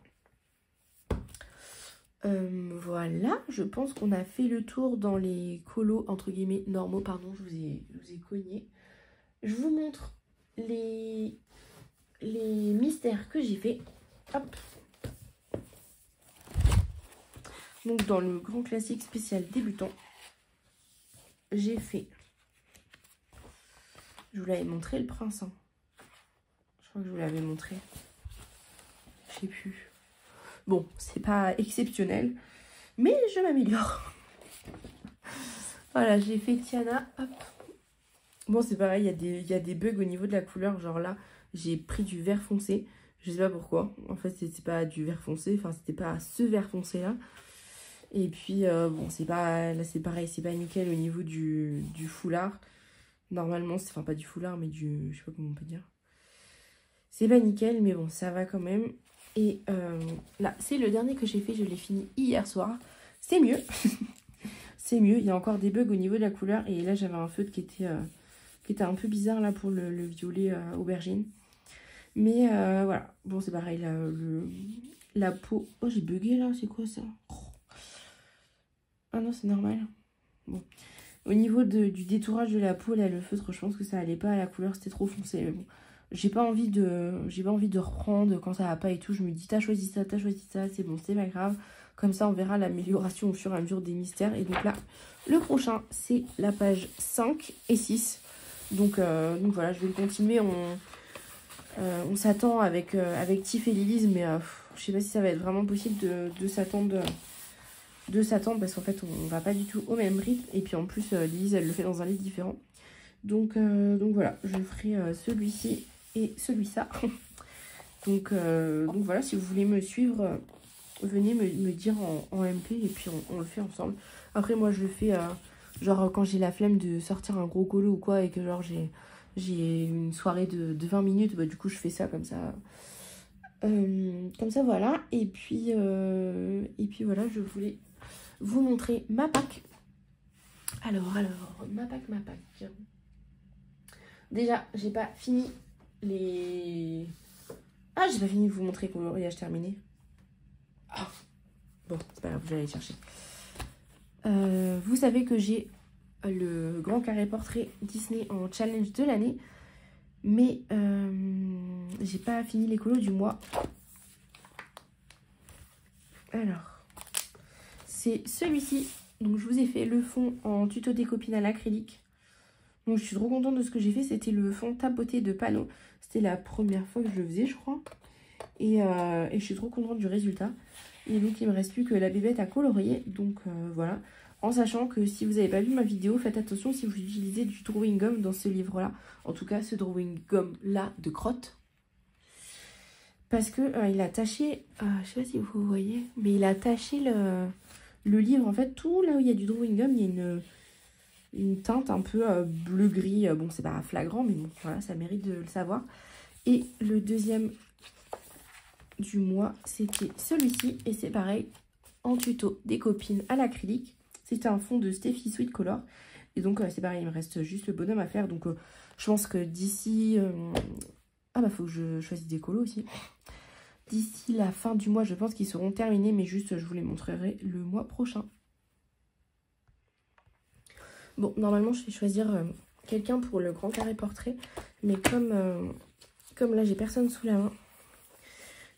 Voilà, je pense qu'on a fait le tour dans les colos, entre guillemets, normaux. Pardon, je vous ai cogné. Je vous montre les mystères que j'ai fait. Hop. Donc, dans le grand classique spécial débutant, j'ai fait... Je vous l'avais montré, le prince. Hein. Je crois que je vous l'avais montré. Je sais plus. Bon, c'est pas exceptionnel, mais je m'améliore. Voilà, j'ai fait Tiana. Hop. Bon, c'est pareil, il y a des bugs au niveau de la couleur. Genre là, j'ai pris du vert foncé. Je sais pas pourquoi. En fait, c'était pas du vert foncé. Enfin, c'était pas ce vert foncé là. Et puis, bon, c'est pas... Là, c'est pareil, c'est pas nickel au niveau du foulard. Normalement, c'est... Enfin, pas du foulard, mais du... Je sais pas comment on peut dire. C'est pas nickel, mais bon, ça va quand même. Et là, c'est le dernier que j'ai fait. Je l'ai fini hier soir. C'est mieux. C'est mieux. Il y a encore des bugs au niveau de la couleur. Et là, j'avais un feutre qui était un peu bizarre là pour le violet aubergine. Mais voilà. Bon, c'est pareil. Là, la peau... Oh, j'ai bugué là. C'est quoi ça? Ah non, c'est normal. Bon. Au niveau du détourage de la peau, là, le feutre, je pense que ça allait pas à la couleur. C'était trop foncé. Mais bon. J'ai pas envie de reprendre quand ça va pas et tout. Je me dis, t'as choisi ça, c'est bon, c'est pas grave. Comme ça, on verra l'amélioration au fur et à mesure des mystères. Et donc là, le prochain, c'est la page 5 et 6. Donc voilà, je vais le continuer. On s'attend avec Tiff et Lilise, mais je sais pas si ça va être vraiment possible de s'attendre parce qu'en fait, on va pas du tout au même rythme. Et puis en plus, Lilise, elle le fait dans un livre différent. Donc voilà, je ferai celui-ci et celui-là. donc voilà, si vous voulez me suivre, venez me dire en MP et puis on le fait ensemble. Après, moi, je le fais genre quand j'ai la flemme de sortir un gros colo ou quoi et que genre j'ai une soirée de 20 minutes, bah, du coup, je fais ça comme ça. Comme ça, voilà. Et puis voilà, je voulais vous montrer ma pack. Alors, ma pack. Déjà, j'ai pas fini les... Ah, j'ai pas fini de vous montrer le coloriage terminé. Oh. Bon, c'est pas grave, je vais aller chercher. Vous savez que j'ai le grand carré portrait Disney en challenge de l'année. Mais j'ai pas fini les colos du mois. Alors, c'est celui-ci. Donc, je vous ai fait le fond en tuto des copines à l'acrylique. Donc, je suis trop contente de ce que j'ai fait. C'était le fond tapoté de panneau. C'était la première fois que je le faisais, je crois. Et je suis trop contente du résultat. Et donc, il me reste plus que la bébête à colorier. Donc, voilà. En sachant que si vous n'avez pas vu ma vidéo, faites attention si vous utilisez du drawing gum dans ce livre-là. En tout cas, ce drawing gum-là de crotte. Parce que il a taché... je sais pas si vous voyez, mais il a taché le livre. En fait, tout là où il y a du drawing gum, il y a une teinte un peu bleu-gris. Bon, c'est pas flagrant, mais bon, voilà, ça mérite de le savoir. Et le deuxième du mois, c'était celui-ci. Et c'est pareil, en tuto des copines à l'acrylique. C'était un fond de Steffi Sweet Color. Et donc, c'est pareil, il me reste juste le bonhomme à faire. Donc, je pense que d'ici... Ah bah, faut que je choisisse des colos aussi. D'ici la fin du mois, je pense qu'ils seront terminés. Mais juste, je vous les montrerai le mois prochain. Bon, normalement, je vais choisir quelqu'un pour le grand carré portrait. Mais comme là, j'ai personne sous la main,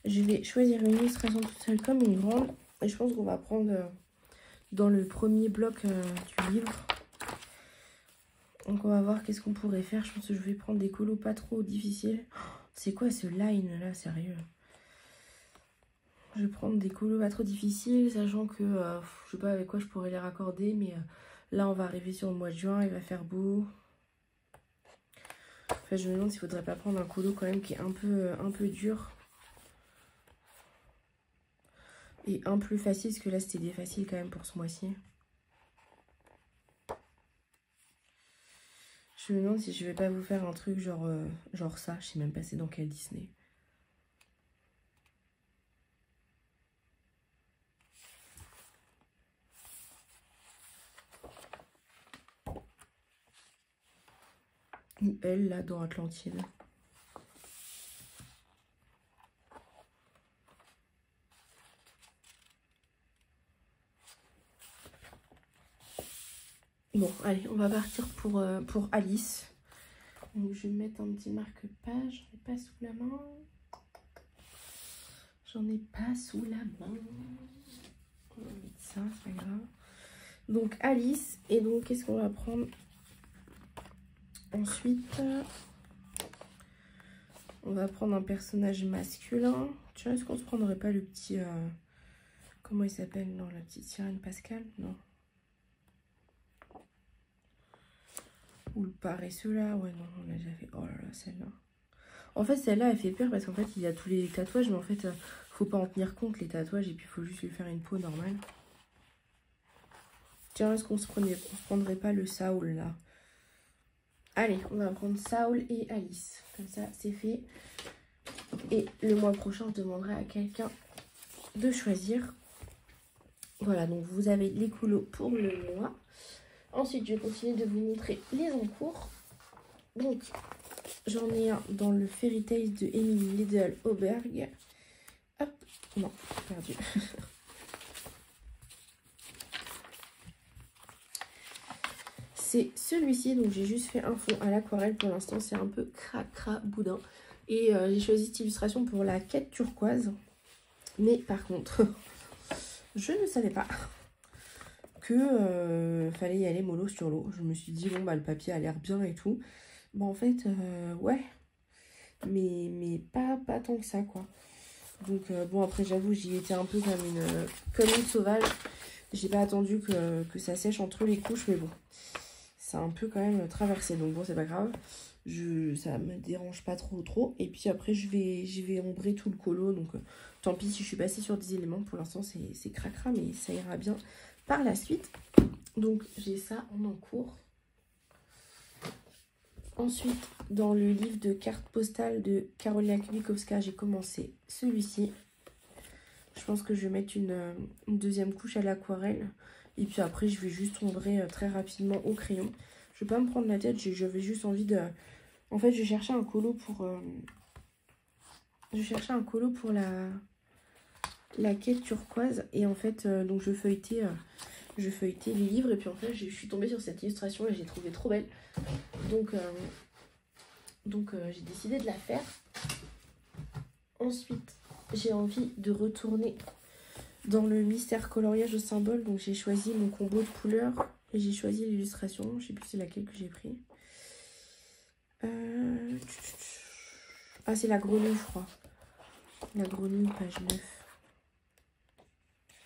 je vais choisir une illustration toute seule comme une grande. Et je pense qu'on va prendre dans le premier bloc du livre. Donc, on va voir qu'est-ce qu'on pourrait faire. Je pense que je vais prendre des colos pas trop difficiles. Oh, c'est quoi ce line là, sérieux? Je vais prendre des colos pas trop difficiles, sachant que je sais pas avec quoi je pourrais les raccorder, mais là on va arriver sur le mois de juin, il va faire beau. Enfin, je me demande s'il faudrait pas prendre un colo quand même qui est un peu dur. Et un plus facile, parce que là c'était des faciles quand même pour ce mois-ci. Je me demande si je vais pas vous faire un truc genre ça, je sais même pas c'est dans quel Disney. Ou elle là dans Atlantide. Bon, allez, on va partir pour Alice. Donc, je vais mettre un petit marque-page. J'en ai pas sous la main. J'en ai pas sous la main. On va mettre ça, c'est pas grave. Donc, Alice. Et donc, qu'est-ce qu'on va prendre ensuite? On va prendre un personnage masculin. Tu vois, est-ce qu'on se prendrait pas le petit... comment il s'appelle? Non, la petite sirène Pascal? Non. Ou le paresseux là, ouais non, on l'a déjà fait. Oh là là, celle-là. En fait, celle-là, elle fait peur parce qu'en fait, il y a tous les tatouages, mais en fait, faut pas en tenir compte les tatouages et puis il faut juste lui faire une peau normale. Tiens, est-ce qu'on se prendrait pas le Saul là? Allez, on va prendre Saul et Alice. Comme ça, c'est fait. Et le mois prochain, je demanderai à quelqu'un de choisir. Voilà, donc vous avez les colos pour le mois. Ensuite, je vais continuer de vous montrer les encours. Donc, j'en ai un dans le Fairy Tales de Emily Liddell Auberg. Hop, non, perdu. C'est celui-ci, donc j'ai juste fait un fond à l'aquarelle pour l'instant. C'est un peu cracra boudin. Et j'ai choisi cette illustration pour la quête turquoise. Mais par contre, je ne savais pas que fallait y aller mollo sur l'eau. Je me suis dit, bon, bah le papier a l'air bien et tout. Bon, en fait, ouais. Mais pas tant que ça, quoi. Donc, bon, après, j'avoue, j'y étais un peu comme une sauvage. J'ai pas attendu que ça sèche entre les couches, mais bon. Ça a un peu quand même traversé. Donc, bon, c'est pas grave. Ça me dérange pas trop. Et puis après, je vais ombrer tout le colo. Donc, tant pis si je suis passée sur des éléments. Pour l'instant, c'est cracra, mais ça ira bien par la suite. Donc, j'ai ça en encours. Ensuite, dans le livre de cartes postales de Karolina Kubikowska, j'ai commencé celui-ci. Je pense que je vais mettre une deuxième couche à l'aquarelle. Et puis après, je vais juste ombrer très rapidement au crayon. Je vais pas me prendre la tête, j'avais juste envie de... En fait, je cherchais un colo pour... la quête turquoise. Et en fait, donc je feuilletais les livres. Et puis en fait, je suis tombée sur cette illustration et j'ai trouvé trop belle. Donc j'ai décidé de la faire. Ensuite, j'ai envie de retourner dans le mystère coloriage au symbole. Donc j'ai choisi mon combo de couleurs et j'ai choisi l'illustration. Je sais plus c'est laquelle que j'ai pris. Ah, c'est la grenouille, je crois. La grenouille, page 9.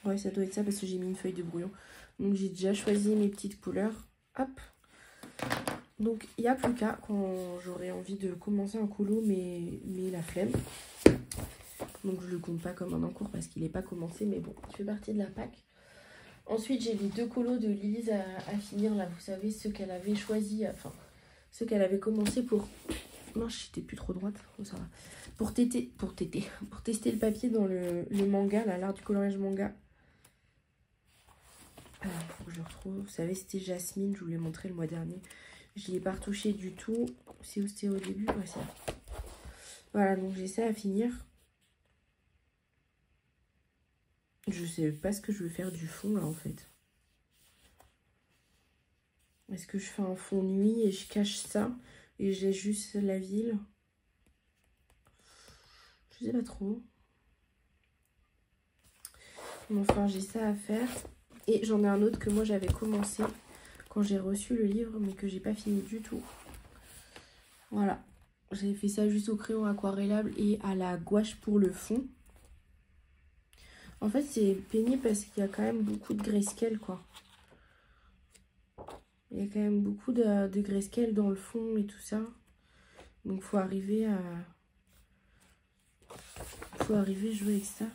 Ouais, ça doit être ça parce que j'ai mis une feuille de brouillon. Donc j'ai déjà choisi mes petites couleurs. Hop. Donc il n'y a plus qu'à quand j'aurai envie de commencer un colo, mais la flemme. Donc je le compte pas comme un encours parce qu'il n'est pas commencé, mais bon, il fait partie de la PAC. Ensuite, j'ai les deux colos de Lise à finir, là, vous savez, ceux qu'elle avait choisi, enfin, ceux qu'elle avait commencé pour... Non, j'étais plus trop droite, oh, ça va. Pour tester le papier dans le manga, là, l'art du coloriage manga. Alors, il faut que je le retrouve. Vous savez, c'était Jasmine, je vous l'ai montré le mois dernier. Je n'y ai pas retouché du tout. C'est où c'était au début? Ouais, c'est là. Voilà, donc j'ai ça à finir. Je sais pas ce que je veux faire du fond, là, en fait. Est-ce que je fais un fond nuit et je cache ça et j'ai juste la ville? Je sais pas trop. Mais enfin, j'ai ça à faire. Et j'en ai un autre que moi, j'avais commencé quand j'ai reçu le livre, mais que j'ai pas fini du tout. Voilà. J'avais fait ça juste au crayon aquarellable et à la gouache pour le fond. En fait, c'est pénible parce qu'il y a quand même beaucoup de grayscale, quoi. Il y a quand même beaucoup de grayscale dans le fond et tout ça. Donc, faut arriver à jouer avec ça.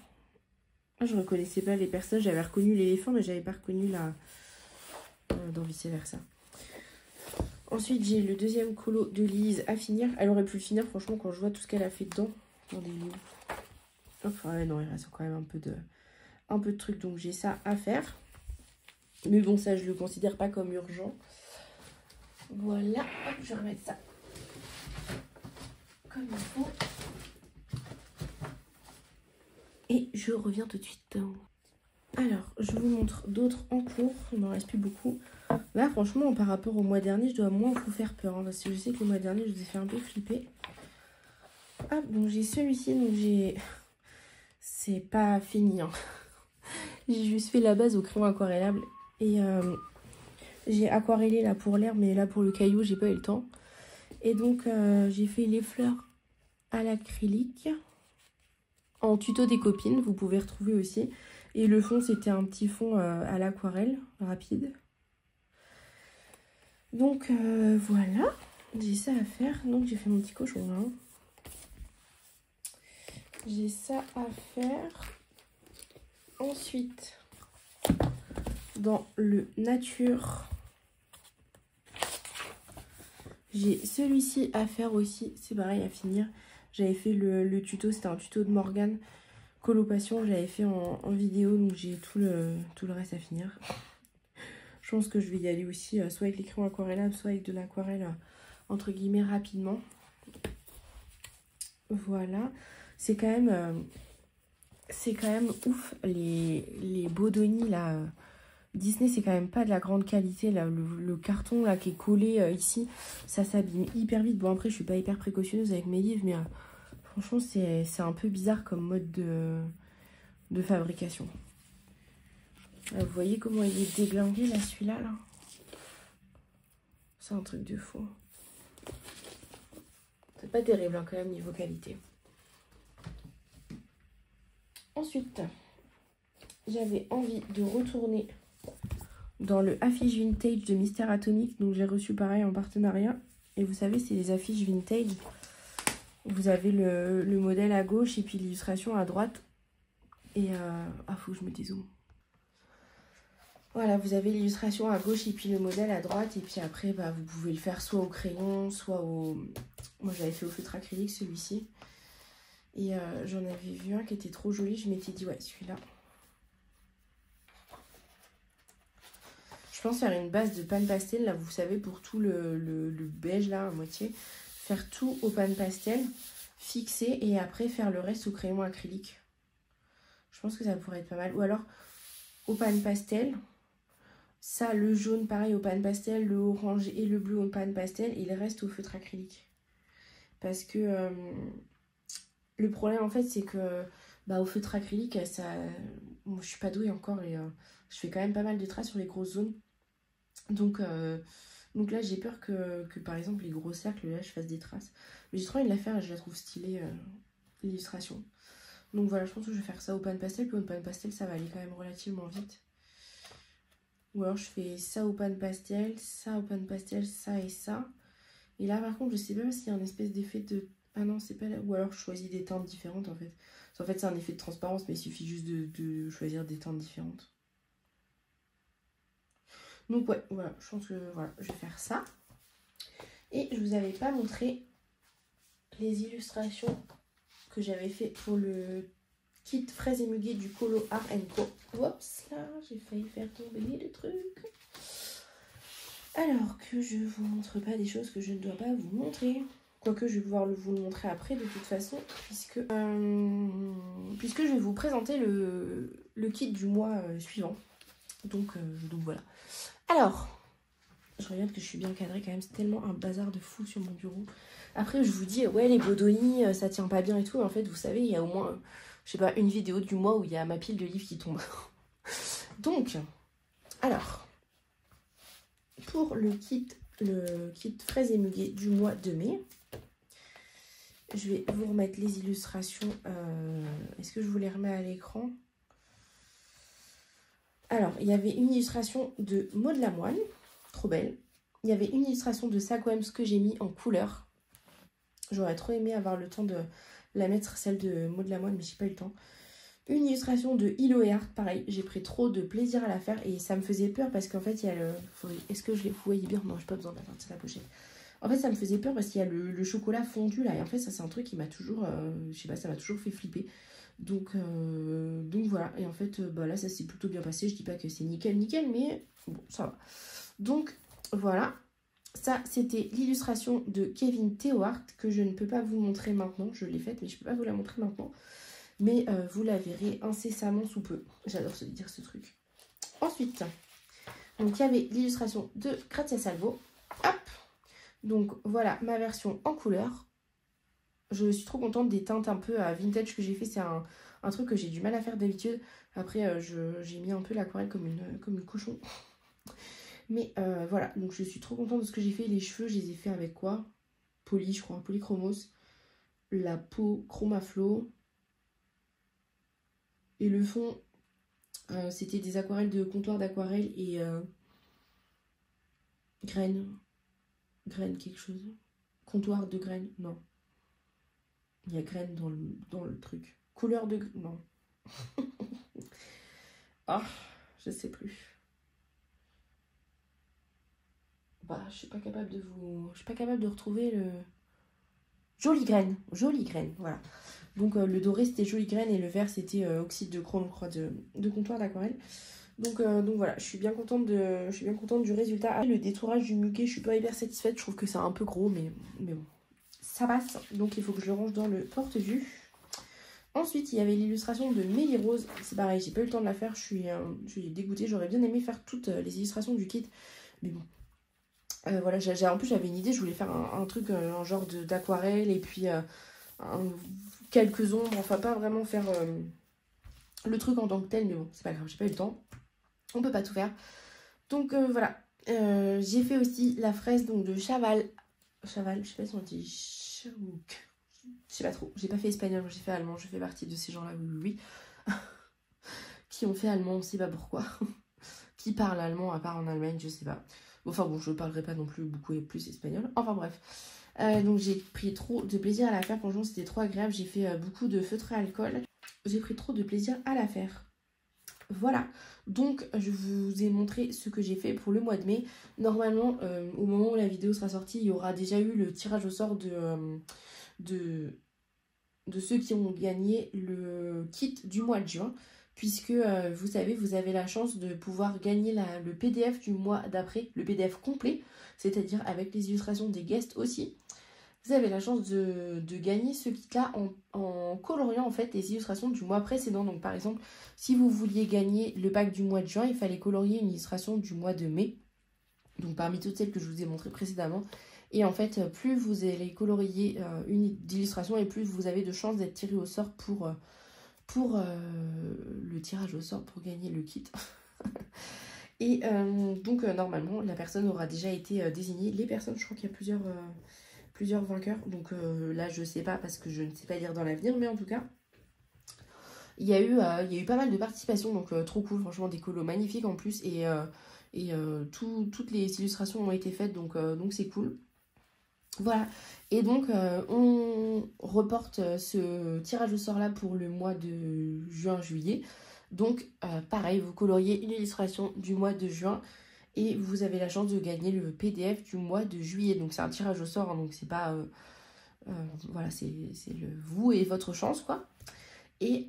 Ah, je reconnaissais pas les personnages. J'avais reconnu l'éléphant, mais j'avais pas reconnu la... dans vice versa. Ensuite, j'ai le deuxième colo de Lise à finir. Elle aurait pu le finir, franchement, quand je vois tout ce qu'elle a fait dedans. Attendez, enfin, ouais, non, il reste quand même un peu de trucs. Donc, j'ai ça à faire. Mais bon, ça, je le considère pas comme urgent. Voilà. Hop, je vais remettre ça comme il faut. Et je reviens tout de suite. Alors, je vous montre d'autres en cours. Il m'en reste plus beaucoup. Là, franchement, par rapport au mois dernier, je dois moins vous faire peur. Hein, parce que je sais que le mois dernier, je vous ai fait un peu flipper. Hop, donc j'ai celui-ci. Donc j'ai... C'est pas fini. Hein. J'ai juste fait la base au crayon aquarellable. Et j'ai aquarellé là pour l'air, mais là pour le caillou, j'ai pas eu le temps. Et donc, j'ai fait les fleurs à l'acrylique. En tuto des copines, vous pouvez retrouver aussi. Et le fond, c'était un petit fond à l'aquarelle, rapide. Donc, voilà. J'ai ça à faire. Donc, j'ai fait mon petit cochon là. J'ai ça à faire. Ensuite, dans le nature, j'ai celui-ci à faire aussi. C'est pareil, à finir. J'avais fait le tuto, c'était un tuto de Morgane. Coloration, j'avais fait en vidéo, donc j'ai tout le reste à finir. Je pense que je vais y aller aussi, soit avec les crayons aquarellables, soit avec de l'aquarelle, entre guillemets, rapidement. Voilà. C'est quand même ouf, les Bodoni, là. Disney, c'est quand même pas de la grande qualité, là. Le carton, là, qui est collé ici, ça s'abîme hyper vite. Bon, après, je suis pas hyper précautionneuse avec mes livres, mais... franchement, c'est un peu bizarre comme mode de fabrication. Là, vous voyez comment il est déglingué, là, celui-là, là. C'est un truc de fou. C'est pas terrible, hein, quand même, niveau qualité. Ensuite, j'avais envie de retourner dans le affiche vintage de Mystère Atomique. Donc, j'ai reçu pareil en partenariat. Et vous savez, c'est les affiches vintage. Vous avez le modèle à gauche et puis l'illustration à droite. Et faut que je me dézoome. Voilà, vous avez l'illustration à gauche et puis le modèle à droite. Et puis après, bah, vous pouvez le faire soit au crayon, soit au... Moi, j'avais fait au feutre acrylique, celui-ci. Et j'en avais vu un qui était trop joli. Je m'étais dit, ouais, celui-là. Je pense faire une base de pan pastel, là, vous savez, pour tout le beige, là, à moitié. Faire tout au pan pastel, fixer, et après faire le reste au crayon acrylique. Je pense que ça pourrait être pas mal. Ou alors, au pan pastel, ça, le jaune, pareil, au pan pastel, le orange et le bleu au pan pastel, et le reste au feutre acrylique. Parce que le problème, en fait, c'est que bah, au feutre acrylique, ça... Bon, je suis pas douée encore, et je fais quand même pas mal de traces sur les grosses zones. Donc là, j'ai peur que, par exemple, les gros cercles, là, je fasse des traces. Mais j'ai trop envie de la faire et je la trouve stylée, l'illustration. Donc voilà, je pense que je vais faire ça au pan pastel. Puis au pan pastel, ça va aller quand même relativement vite. Ou alors, je fais ça au pan pastel, ça, et ça. Et là, par contre, je sais pas s'il y a un espèce d'effet de... Ah non, c'est pas là. Ou alors, je choisis des teintes différentes, en fait. En fait, c'est un effet de transparence, mais il suffit juste de choisir des teintes différentes. Donc ouais, voilà, je pense que voilà, je vais faire ça. Et je vous avais pas montré les illustrations que j'avais fait pour le kit fraises et muguet du Colo Art & Co. Oups, là, j'ai failli faire tomber le truc. Alors que je vous montre pas des choses que je ne dois pas vous montrer. Quoique je vais pouvoir vous le montrer après de toute façon, puisque je vais vous présenter le kit du mois suivant. Donc voilà. Alors, je regarde que je suis bien cadrée quand même, c'est tellement un bazar de fou sur mon bureau. Après, je vous dis, ouais, les Bodoni, ça tient pas bien et tout. En fait, vous savez, il y a au moins, je sais pas, une vidéo du mois où il y a ma pile de livres qui tombe. Donc, alors, pour le kit fraises et muguet du mois de mai, je vais vous remettre les illustrations. Est-ce que je vous les remets à l'écran? Alors, il y avait une illustration de Maud Lamoine, trop belle. Il y avait une illustration de Sakoems que j'ai mis en couleur. J'aurais trop aimé avoir le temps de la mettre, celle de Maud Lamoine, mais j'ai pas eu le temps. Une illustration de Hilo et Art, pareil, j'ai pris trop de plaisir à la faire et ça me faisait peur parce qu'en fait il y a le... Est-ce que vous voyez bien? Non, j'ai pas besoin de la partie de la pochette. En fait ça me faisait peur parce qu'il y a le chocolat fondu là et en fait ça c'est un truc qui m'a toujours, je sais pas, ça m'a toujours fait flipper. Donc voilà, et en fait bah là ça s'est plutôt bien passé, je dis pas que c'est nickel mais bon ça va. Donc voilà, ça c'était l'illustration de Kevin Theohart que je ne peux pas vous montrer maintenant, je l'ai faite mais je peux pas vous la montrer maintenant. Mais vous la verrez incessamment sous peu. J'adore dire ce truc. Ensuite, donc il y avait l'illustration de Grazia Salvo. Hop. Donc voilà ma version en couleur. Je suis trop contente des teintes un peu vintage que j'ai fait. C'est un truc que j'ai du mal à faire d'habitude. Après, j'ai mis un peu l'aquarelle comme une cochon. Mais voilà, donc je suis trop contente de ce que j'ai fait. Les cheveux, je les ai fait avec quoi? Poly, je crois, Polychromos. La peau, Chromaflow. Et le fond, c'était des aquarelles de comptoir d'aquarelle et graines. Graines quelque chose. Comptoir de graines, non. Il y a graines dans le truc. Couleur de... non. Ah, je sais plus. Bah, je suis pas capable de retrouver le... Jolie graine, voilà. Donc le doré c'était jolie graine et le vert c'était oxyde de chrome, je crois, de comptoir d'aquarelle. Donc voilà, je suis bien contente du résultat. Le détourage du muguet, je suis pas hyper satisfaite, je trouve que c'est un peu gros, mais bon, ça passe. Donc il faut que je le range dans le porte-vue. Ensuite, il y avait l'illustration de Mélie Rose. C'est pareil, j'ai pas eu le temps de la faire, je suis dégoûtée. J'aurais bien aimé faire toutes les illustrations du kit, mais bon. Voilà, en plus j'avais une idée, je voulais faire un truc, un genre d'aquarelle et puis quelques ombres, enfin pas vraiment faire le truc en tant que tel, mais bon, c'est pas grave, j'ai pas eu le temps. On peut pas tout faire. Donc voilà, j'ai fait aussi la fraise donc de Chaval, je sais pas si on dit Charouk. Je sais pas trop, j'ai pas fait espagnol, j'ai fait allemand, je fais partie de ces gens-là, oui. Qui ont fait allemand, on sait pas pourquoi. Qui parle allemand à part en Allemagne, je sais pas. Enfin bon, je parlerai pas non plus beaucoup et plus espagnol. Enfin bref. Donc j'ai pris trop de plaisir à la faire. Franchement, c'était trop agréable. J'ai fait beaucoup de feutre à alcool. J'ai pris trop de plaisir à la faire. Voilà. Donc je vous ai montré ce que j'ai fait pour le mois de mai. Normalement, au moment où la vidéo sera sortie, il y aura déjà eu le tirage au sort de ceux qui ont gagné le kit du mois de juin. Puisque vous savez, vous avez la chance de pouvoir gagner le PDF du mois d'après, le PDF complet, c'est-à-dire avec les illustrations des guests aussi. Vous avez la chance de gagner ce kit-là en coloriant en fait les illustrations du mois précédent. Donc par exemple, si vous vouliez gagner le pack du mois de juin, il fallait colorier une illustration du mois de mai. Donc parmi toutes celles que je vous ai montrées précédemment. Et en fait, plus vous allez colorier une illustration et plus vous avez de chances d'être tiré au sort pour le tirage au sort pour gagner le kit. Et donc normalement la personne aura déjà été désignée. Les personnes, je crois qu'il y a plusieurs vainqueurs. Donc là je sais pas parce que je ne sais pas lire dans l'avenir, mais en tout cas il y a eu pas mal de participation. Donc trop cool, franchement, des colos magnifiques en plus. Et toutes les illustrations ont été faites, donc c'est cool. Voilà, et donc on reporte ce tirage au sort là pour le mois de juin-juillet. Donc pareil, vous coloriez une illustration du mois de juin et vous avez la chance de gagner le PDF du mois de juillet. Donc c'est un tirage au sort, hein, donc c'est pas... voilà, c'est vous et votre chance, quoi. Et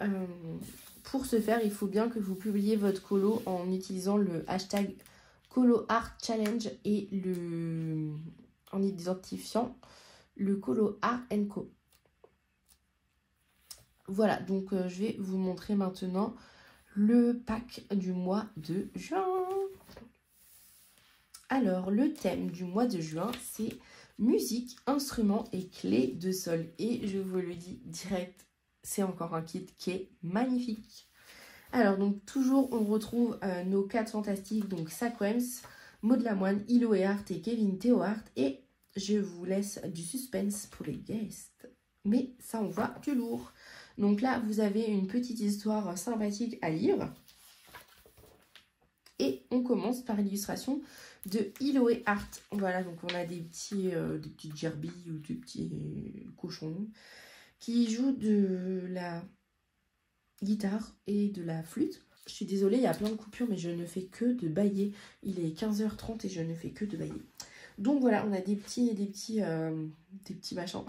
pour ce faire, il faut bien que vous publiez votre colo en utilisant le hashtag ColoArtChallenge et en identifiant le colo Art & Co. Voilà, donc je vais vous montrer maintenant le pack du mois de juin. Alors, le thème du mois de juin, c'est musique, instruments et clés de sol. Et je vous le dis direct, c'est encore un kit qui est magnifique. Alors, donc toujours, on retrouve nos 4 fantastiques, donc Sakoems, Maud Lamoine, Hilo et Art et Kevin Theohart. Et je vous laisse du suspense pour les guests. Mais ça envoie du lourd. Donc là, vous avez une petite histoire sympathique à lire. on commence par l'illustration de Hiloé Art. Voilà, donc on a des petites gerbilles ou des petits cochons qui jouent de la guitare et de la flûte. Je suis désolée, il y a plein de coupures, mais je ne fais que de bailler. Il est 15h30 et je ne fais que de bailler. Donc voilà, on a des petits machins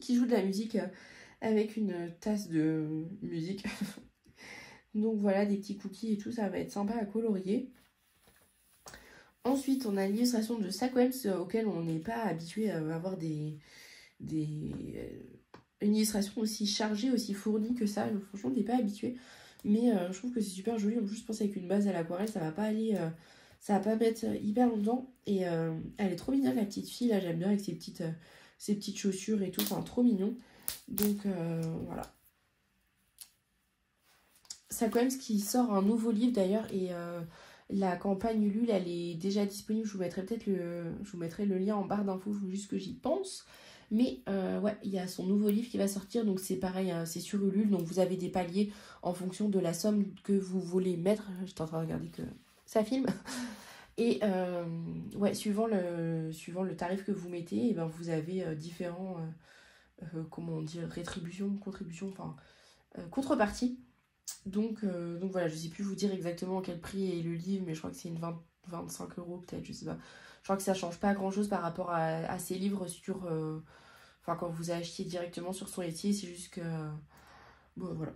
qui jouent de la musique avec une tasse de musique. Donc voilà, des petits cookies et tout, ça va être sympa à colorier. Ensuite, on a l'illustration de Sakoems auquel on n'est pas habitué à avoir une illustration aussi chargée, aussi fournie que ça. Franchement, on n'est pas habitué. Mais je trouve que c'est super joli. En plus, je pense qu'avec une base à l'aquarelle, ça va pas aller... ça va pas mettre hyper longtemps. Et elle est trop mignonne, la petite fille. Là, j'aime bien avec ses petites chaussures et tout. Enfin, trop mignon. Donc, voilà. Sakoems qui sort un nouveau livre d'ailleurs. Et la campagne Ulule, elle est déjà disponible. Je vous mettrai le lien en barre d'infos. Il faut juste que j'y pense. Mais ouais, il y a son nouveau livre qui va sortir, donc c'est pareil, c'est sur Ulule, donc vous avez des paliers en fonction de la somme que vous voulez mettre. J'étais en train de regarder que ça filme. Et ouais, suivant le tarif que vous mettez, et ben vous avez différents, comment dire, rétributions, contributions, enfin, contreparties. Donc voilà, je sais plus vous dire exactement quel prix est le livre, mais je crois que c'est 25 € peut-être, je sais pas. Je crois que ça change pas grand chose par rapport à ces livres sur... Enfin, quand vous achetiez directement sur son Etsy, c'est juste que... bon, voilà.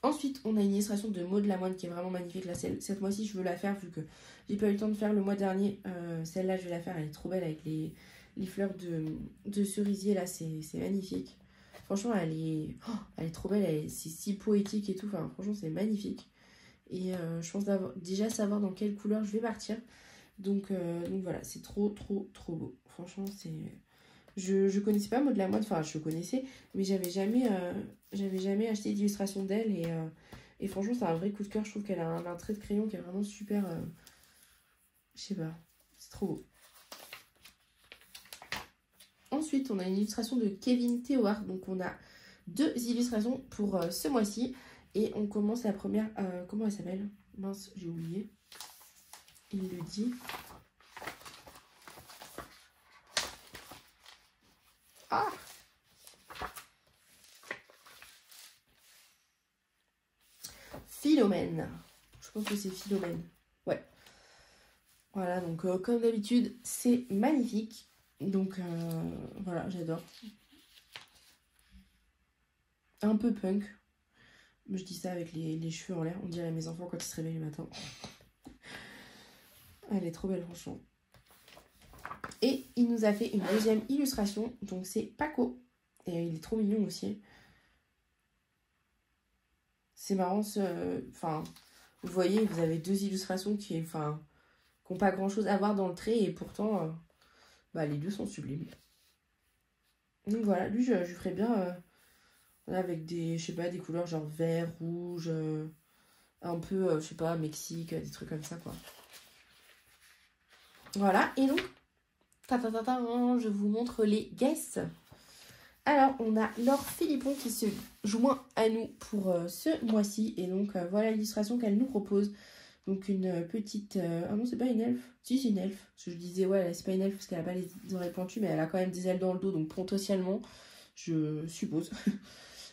Ensuite, on a une illustration de Maud Lamoine qui est vraiment magnifique. Là, cette mois-ci, je veux la faire vu que j'ai pas eu le temps de faire le mois dernier. Celle-là, je vais la faire. Elle est trop belle avec les fleurs de cerisier. Là, c'est magnifique. Franchement, elle est trop belle. C'est si poétique et tout. Enfin, franchement, c'est magnifique. Et je pense déjà savoir dans quelle couleur je vais partir. Donc voilà, c'est trop beau. Franchement, c'est... Je connaissais pas Maud Lamoine, enfin je connaissais, mais j'avais jamais acheté d'illustration d'elle. Et franchement, c'est un vrai coup de cœur. Je trouve qu'elle a un trait de crayon qui est vraiment super... je sais pas, c'est trop beau. Ensuite, on a une illustration de Kevin Théoard. Donc on a 2 illustrations pour ce mois-ci. Et on commence la première... comment elle s'appelle? Mince, j'ai oublié. Il le dit. Ah! Philomène. Je pense que c'est Philomène. Ouais. Voilà, donc comme d'habitude, c'est magnifique. Donc voilà, j'adore. Un peu punk. Je dis ça avec les cheveux en l'air. On dirait mes enfants quand ils se réveillent le matin. Elle est trop belle, franchement. Et il nous a fait une deuxième illustration. Donc c'est Paco. Et il est trop mignon aussi. C'est marrant. Enfin, vous voyez, vous avez 2 illustrations qui n'ont pas grand chose à voir dans le trait. Et pourtant, les 2 sont sublimes. Donc voilà, lui, je ferais bien avec je sais pas, des couleurs genre vert, rouge, un peu, je sais pas, Mexique, des trucs comme ça, quoi. Voilà, et donc, je vous montre les guests. Alors, on a Laure Philippon qui se joint à nous pour ce mois-ci. Et donc, voilà l'illustration qu'elle nous propose. Donc, une petite... ah non, c'est pas une elfe. Si, c'est une elfe. Parce que je disais, ouais, c'est pas une elfe parce qu'elle a pas les oreilles pointues, mais elle a quand même des ailes dans le dos. Donc, potentiellement, je suppose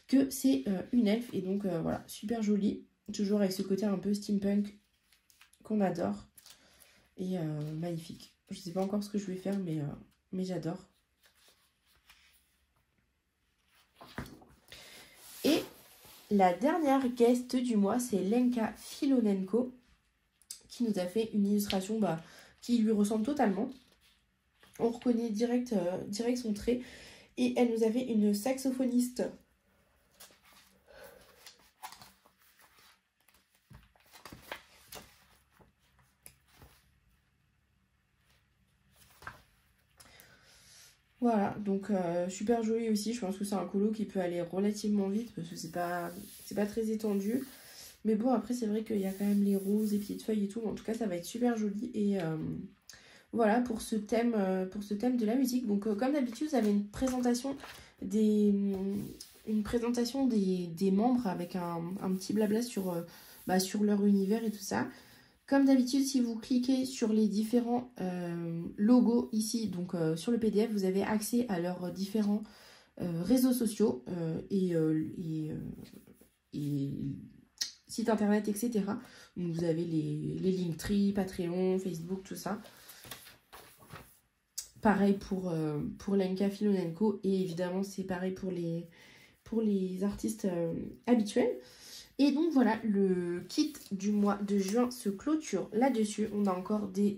que c'est une elfe. Et donc, voilà, super jolie. Toujours avec ce côté un peu steampunk qu'on adore. Et magnifique. Je sais pas encore ce que je vais faire, mais j'adore. Et la dernière guest du mois, c'est Lenka Filonenko, qui nous a fait une illustration qui lui ressemble totalement. On reconnaît direct son trait. Et elle nous a fait une saxophoniste. Voilà, donc super joli aussi. Je pense que c'est un colo qui peut aller relativement vite parce que c'est pas très étendu. Mais bon, après, c'est vrai qu'il y a quand même les roses et petites feuilles et tout. Mais en tout cas, ça va être super joli. Et voilà pour ce thème de la musique. Donc, comme d'habitude, vous avez une présentation des membres avec un petit blabla sur sur leur univers et tout ça. Comme d'habitude, si vous cliquez sur les différents logos ici, donc sur le PDF, vous avez accès à leurs différents réseaux sociaux et sites internet, etc. Donc vous avez les Linktree, Patreon, Facebook, tout ça. Pareil pour Lenka Filonenko et évidemment c'est pareil pour les artistes habituels. Et donc voilà, le kit du mois de juin se clôture là-dessus. On a encore des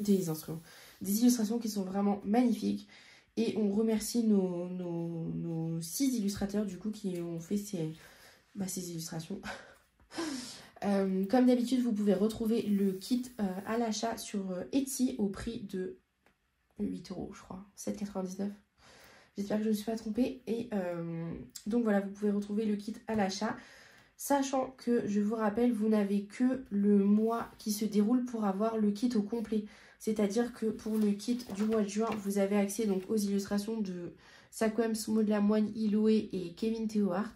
illustrations qui sont vraiment magnifiques. Et on remercie nos 6 illustrateurs du coup qui ont fait ces illustrations. Comme d'habitude, vous pouvez retrouver le kit à l'achat sur Etsy au prix de 8 €, je crois, 7,99 €. J'espère que je ne me suis pas trompée. Et donc voilà, vous pouvez retrouver le kit à l'achat. Sachant que, je vous rappelle, vous n'avez que le mois qui se déroule pour avoir le kit au complet. C'est-à-dire que pour le kit du mois de juin, vous avez accès donc aux illustrations de Sakwem Maud Lamoine, Iloé et Kevin Théohart,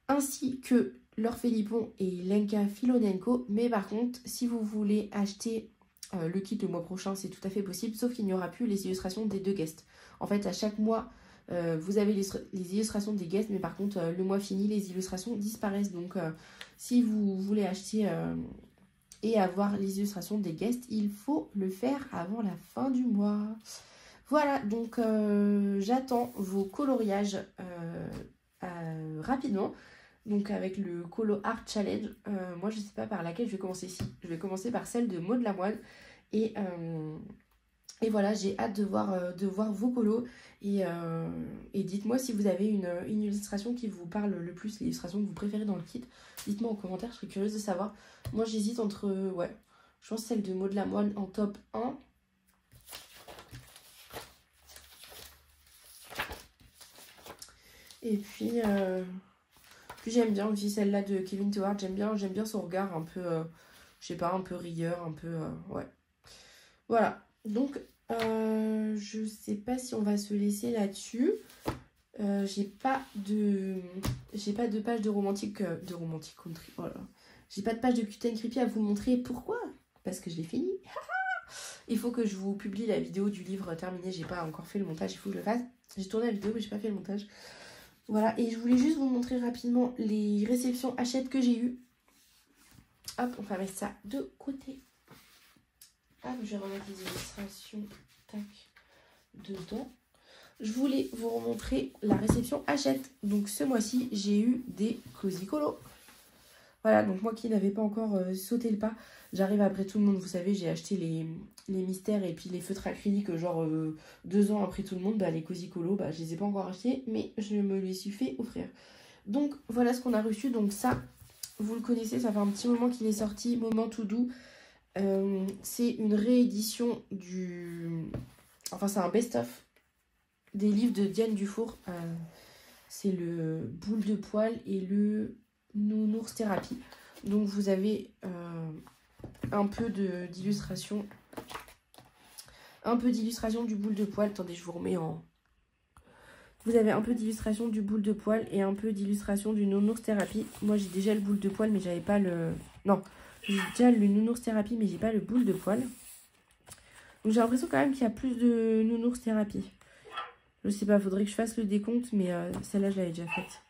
ainsi que Laure Philippon et Lenka Filonenko. Mais par contre, si vous voulez acheter le kit le mois prochain, c'est tout à fait possible, sauf qu'il n'y aura plus les illustrations des 2 guests. En fait, à chaque mois, vous avez les illustrations des guests, mais par contre, le mois fini, les illustrations disparaissent. Donc, si vous voulez acheter et avoir les illustrations des guests, il faut le faire avant la fin du mois. Voilà, donc j'attends vos coloriages rapidement. Donc avec le Colo Art Challenge, moi je sais pas par laquelle je vais commencer ici. Je vais commencer par celle de Maud Lamoine. Et voilà, j'ai hâte de voir vos colos. Et dites-moi si vous avez une illustration qui vous parle le plus, l'illustration que vous préférez dans le kit. Dites-moi en commentaire, je serais curieuse de savoir. Moi j'hésite entre, je pense celle de Maud Lamoine en top 1. Et puis j'aime bien aussi celle-là de Kevin Théohart. J'aime bien son regard un peu, je sais pas, un peu rieur, un peu, ouais. Voilà, donc je sais pas si on va se laisser là-dessus. J'ai pas de page de romantique country. Oh là. J'ai pas de page de Cute and Creepy à vous montrer. Pourquoi? Parce que je l'ai fini. Il faut que je vous publie la vidéo du livre terminé. J'ai pas encore fait le montage, il faut que je le fasse. J'ai tourné la vidéo mais j'ai pas fait le montage. Voilà, et je voulais juste vous montrer rapidement les réceptions Hachette que j'ai eues. Hop, on va mettre ça de côté. Hop, je vais remettre les illustrations, tac, dedans. Je voulais vous remontrer la réception Hachette. Donc ce mois-ci, j'ai eu des Cozy Colos. Voilà, donc moi qui n'avais pas encore sauté le pas, j'arrive après tout le monde. Vous savez, j'ai acheté les mystères et puis les feutres acryliques, genre 2 ans après tout le monde. Les Cozy Colos, je les ai pas encore achetés, mais je me les suis fait offrir. Donc voilà ce qu'on a reçu. Donc ça, vous le connaissez, ça fait un petit moment qu'il est sorti, Moment tout doux. C'est une réédition enfin c'est un best-of des livres de Diane Dufour. C'est le Boule de poil et le Nounours Thérapie. Donc vous avez un peu d'illustration. Un peu d'illustration du Boule de poil. Attendez, je vous remets en... Vous avez un peu d'illustration du Boule de poil et un peu d'illustration du Nounours Thérapie. Moi j'ai déjà le Boule de poil mais j'avais pas le... Non, j'ai déjà le Nounours Thérapie mais j'ai pas le Boule de poil. Donc j'ai l'impression quand même qu'il y a plus de Nounours Thérapie. Je sais pas, faudrait que je fasse le décompte, mais celle-là, je l'avais déjà faite.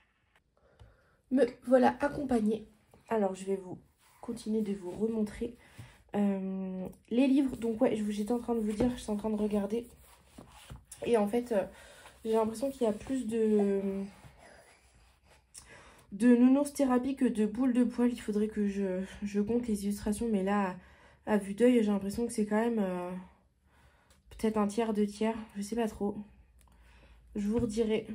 Me voilà accompagnée. Alors, je vais vous continuer de vous remontrer les livres. Donc, ouais, j'étais en train de vous dire, je suis en train de regarder. Et en fait, j'ai l'impression qu'il y a plus de Nounours Thérapie que de Boules de poil. Il faudrait que je compte les illustrations, mais là, à vue d'œil, j'ai l'impression que c'est quand même peut-être un tiers, 2 tiers. Je sais pas trop. Je vous redirai.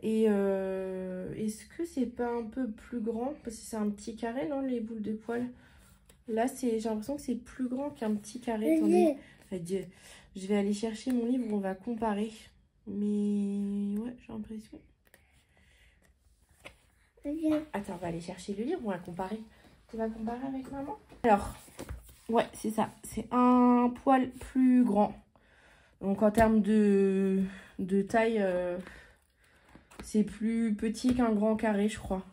Et est-ce que c'est pas un peu plus grand? Parce que c'est un petit carré, non, les boules de poil? Là, j'ai l'impression que c'est plus grand qu'un petit carré. Attendez. Je vais aller chercher mon livre, on va comparer. Mais ouais, j'ai l'impression. Attends, on va aller chercher le livre, on va comparer. Tu vas comparer avec maman? Alors, ouais, c'est ça. C'est un poil plus grand. Donc en termes de taille, c'est plus petit qu'un grand carré, je crois.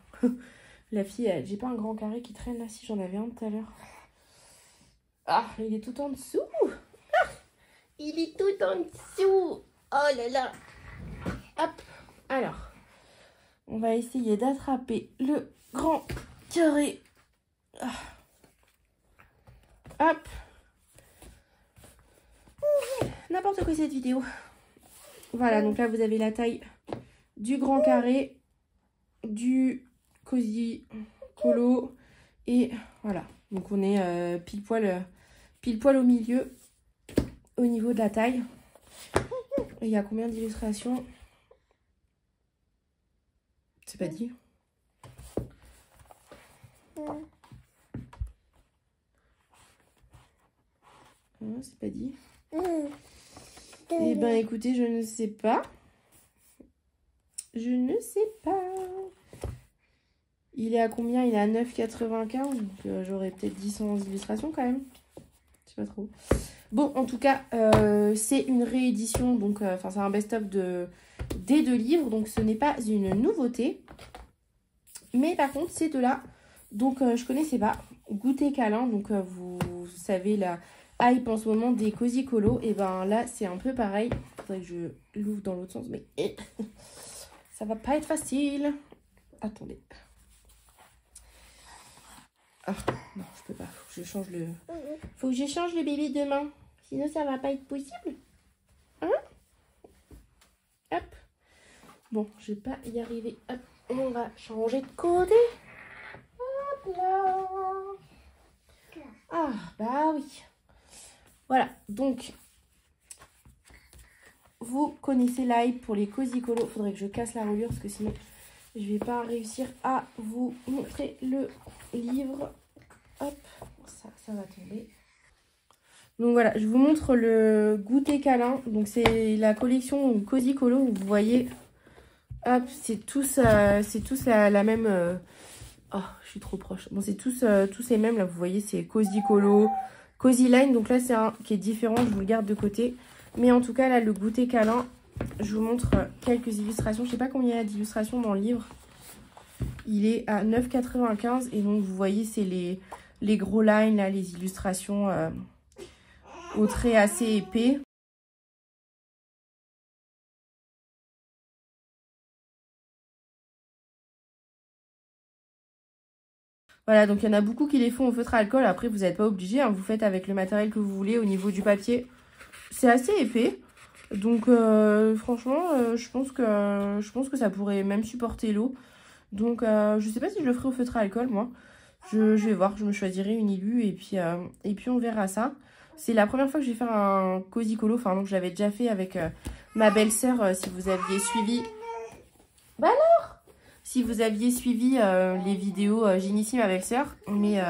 La fille, j'ai pas un grand carré qui traîne là, si j'en avais un tout à l'heure. Ah, il est tout en dessous. Ah, il est tout en dessous. Oh là là. Hop. Alors, on va essayer d'attraper le grand carré. Ah. Hop. N'importe quoi cette vidéo. Voilà, donc là vous avez la taille du grand carré, du cosy colo et voilà. Donc on est pile poil au milieu au niveau de la taille. Et il y a combien d'illustrations? C'est pas dit. Non, c'est pas dit. Eh ben écoutez, je ne sais pas. Je ne sais pas. Il est à combien? Il est à 9,95. Donc j'aurais peut-être 10 illustrations quand même. Je sais pas trop. Bon, en tout cas, c'est une réédition. Donc, c'est un best-of des 2 livres. Donc, ce n'est pas une nouveauté. Mais par contre, ces deux-là, donc je connaissais pas. Goûter câlin. Donc, vous savez, la hype en ce moment des cosy colo. Et ben là, c'est un peu pareil. Il faudrait que je l'ouvre dans l'autre sens. Mais ça va pas être facile. Attendez. Ah, non, je peux pas. Faut que je change le bébé demain. Sinon, ça va pas être possible. Hein? Hop. Bon, je vais pas y arriver. Hop. On va changer de côté. Hop là. Ah, bah oui. Voilà. Donc, vous connaissez l'hype pour les cosy colo. Faudrait que je casse la reliure parce que sinon, je vais pas réussir à vous montrer le livre. Hop. Ça va tomber. Donc voilà, je vous montre le goûter câlin. Donc c'est la collection Cosy Colo. Vous voyez, hop, c'est tous la même. Oh, je suis trop proche. Bon, c'est tous les mêmes. Là, vous voyez, c'est Cosy Colo, Cosy Line. Donc là, c'est un qui est différent. Je vous le garde de côté. Mais en tout cas, là, le goûter câlin, je vous montre quelques illustrations. Je sais pas combien il y a d'illustrations dans le livre. Il est à 9,95. Et donc, vous voyez, c'est les gros lines, là, les illustrations au trait assez épais. Voilà, donc il y en a beaucoup qui les font au feutre à alcool. Après, vous n'êtes pas obligé, hein, vous faites avec le matériel que vous voulez. Au niveau du papier, c'est assez épais. Donc, franchement, je pense que ça pourrait même supporter l'eau. Donc, je sais pas si je le ferai au feutre à alcool, moi. Je vais voir, je me choisirai une illu et puis on verra ça. C'est la première fois que je vais faire un cosy colo. Enfin, donc je l'avais déjà fait avec ma belle-sœur, si vous aviez suivi. Bah alors! Si vous aviez suivi les vidéos j'initie ma belle-sœur. Mais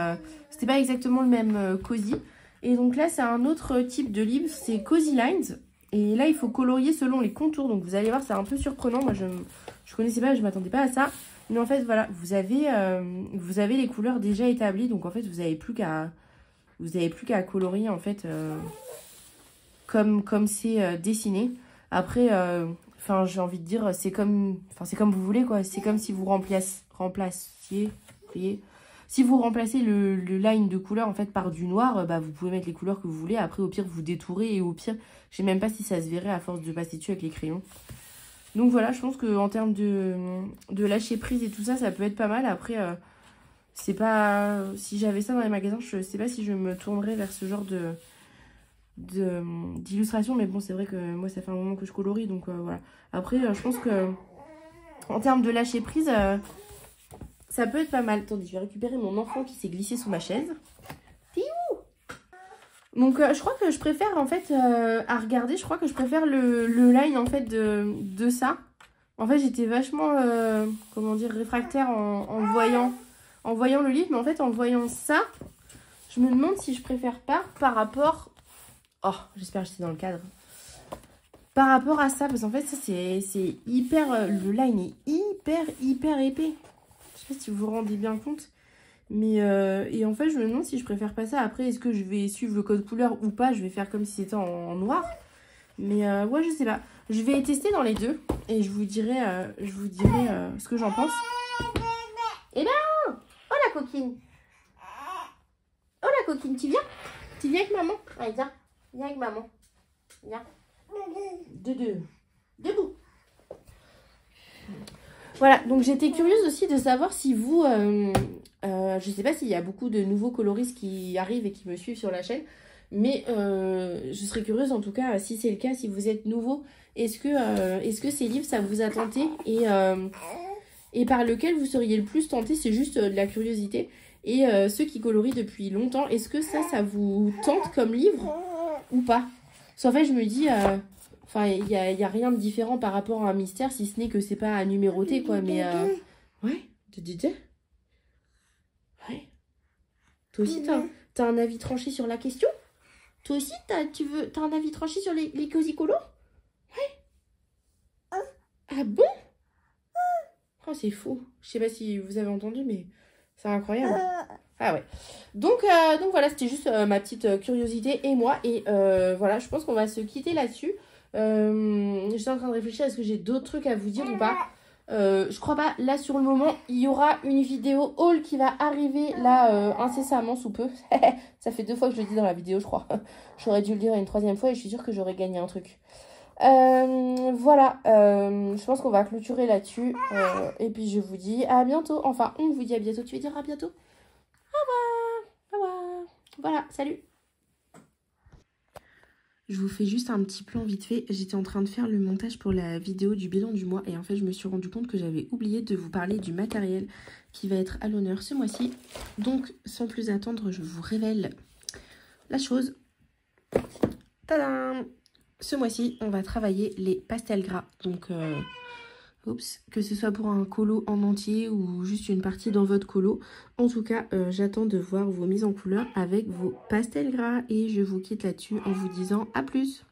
c'était pas exactement le même cosy. Et donc là, c'est un autre type de livre. C'est Cosy Lines. Et là, il faut colorier selon les contours. Donc vous allez voir, c'est un peu surprenant. Moi, je connaissais pas, je m'attendais pas à ça. Mais en fait, voilà, vous avez les couleurs déjà établies. Donc en fait, vous n'avez plus qu'à colorier en fait comme c'est dessiné. Après, j'ai envie de dire, c'est comme vous voulez quoi. C'est comme si vous remplaciez, voyez. Si vous remplacez le line de couleur en fait par du noir, bah vous pouvez mettre les couleurs que vous voulez. Après, au pire, vous détourez et au pire, je sais même pas si ça se verrait à force de passer dessus avec les crayons. Donc voilà, je pense qu'en termes de lâcher prise et tout ça, ça peut être pas mal. Après, c'est pas... Si j'avais ça dans les magasins, je sais pas si je me tournerais vers ce genre d'illustration. Mais bon, c'est vrai que moi, ça fait un moment que je colorie. Donc voilà. Après, je pense que en termes de lâcher prise, ça peut être pas mal. Attendez, je vais récupérer mon enfant qui s'est glissé sous ma chaise. T'es où? Donc je crois que je préfère en fait à regarder, je crois que je préfère le line en fait de ça. En fait j'étais vachement comment dire réfractaire en voyant le livre, mais en fait en voyant ça, je me demande si je préfère pas par rapport... Oh, j'espère que j'étais dans le cadre. Par rapport à ça, parce qu'en fait ça c'est hyper... le line est hyper épais. Je sais pas si vous vous rendez bien compte. Mais et en fait, je me demande si je préfère pas ça. Après, est-ce que je vais suivre le code couleur ou pas? Je vais faire comme si c'était en noir. Mais ouais, je sais pas. Je vais tester dans les deux et je vous dirai ce que j'en pense. Eh ben, oh la coquine. Oh la coquine, tu viens? Tu viens avec maman? Allez, viens. Viens avec maman. Viens. Debout. Voilà, donc j'étais curieuse aussi de savoir si vous... je sais pas s'il y a beaucoup de nouveaux coloristes qui arrivent et qui me suivent sur la chaîne. Mais je serais curieuse en tout cas, si c'est le cas, si vous êtes nouveau, est-ce que ces livres, ça vous a tenté et par lequel vous seriez le plus tenté? C'est juste de la curiosité. Et ceux qui colorient depuis longtemps, est-ce que ça vous tente comme livre ou pas? Parce qu'en fait, je me dis, enfin, il y a rien de différent par rapport à un mystère, si ce n'est que c'est pas à numéroter, quoi. Mais, ouais, de DJ. Ouais. Toi aussi, t'as un avis tranché sur la question? Toi aussi, t'as un avis tranché sur les Cozy Colos? Ouais. Ah bon? Oh, c'est fou. Je sais pas si vous avez entendu, mais c'est incroyable. Ah ouais. Donc voilà, c'était juste ma petite curiosité et moi. Et voilà, je pense qu'on va se quitter là-dessus. J'étais en train de réfléchir, est-ce que j'ai d'autres trucs à vous dire ou pas? Je crois pas. Là, sur le moment, il y aura une vidéo haul qui va arriver là incessamment sous peu. Ça fait 2 fois que je le dis dans la vidéo, je crois. J'aurais dû le dire une 3e fois et je suis sûre que j'aurais gagné un truc. Voilà, je pense qu'on va clôturer là-dessus. Et puis je vous dis à bientôt. Enfin, on vous dit à bientôt. Tu veux dire à bientôt? Au revoir. Au revoir. Voilà, salut. Je vous fais juste un petit plan vite fait. J'étais en train de faire le montage pour la vidéo du bilan du mois. Et en fait, je me suis rendu compte que j'avais oublié de vous parler du matériel qui va être à l'honneur ce mois-ci. Donc, sans plus attendre, je vous révèle la chose. Tadam! Ce mois-ci, on va travailler les pastels gras. Donc, que ce soit pour un colo en entier ou juste une partie dans votre colo. En tout cas, j'attends de voir vos mises en couleur avec vos pastels gras. Et je vous quitte là-dessus en vous disant à plus!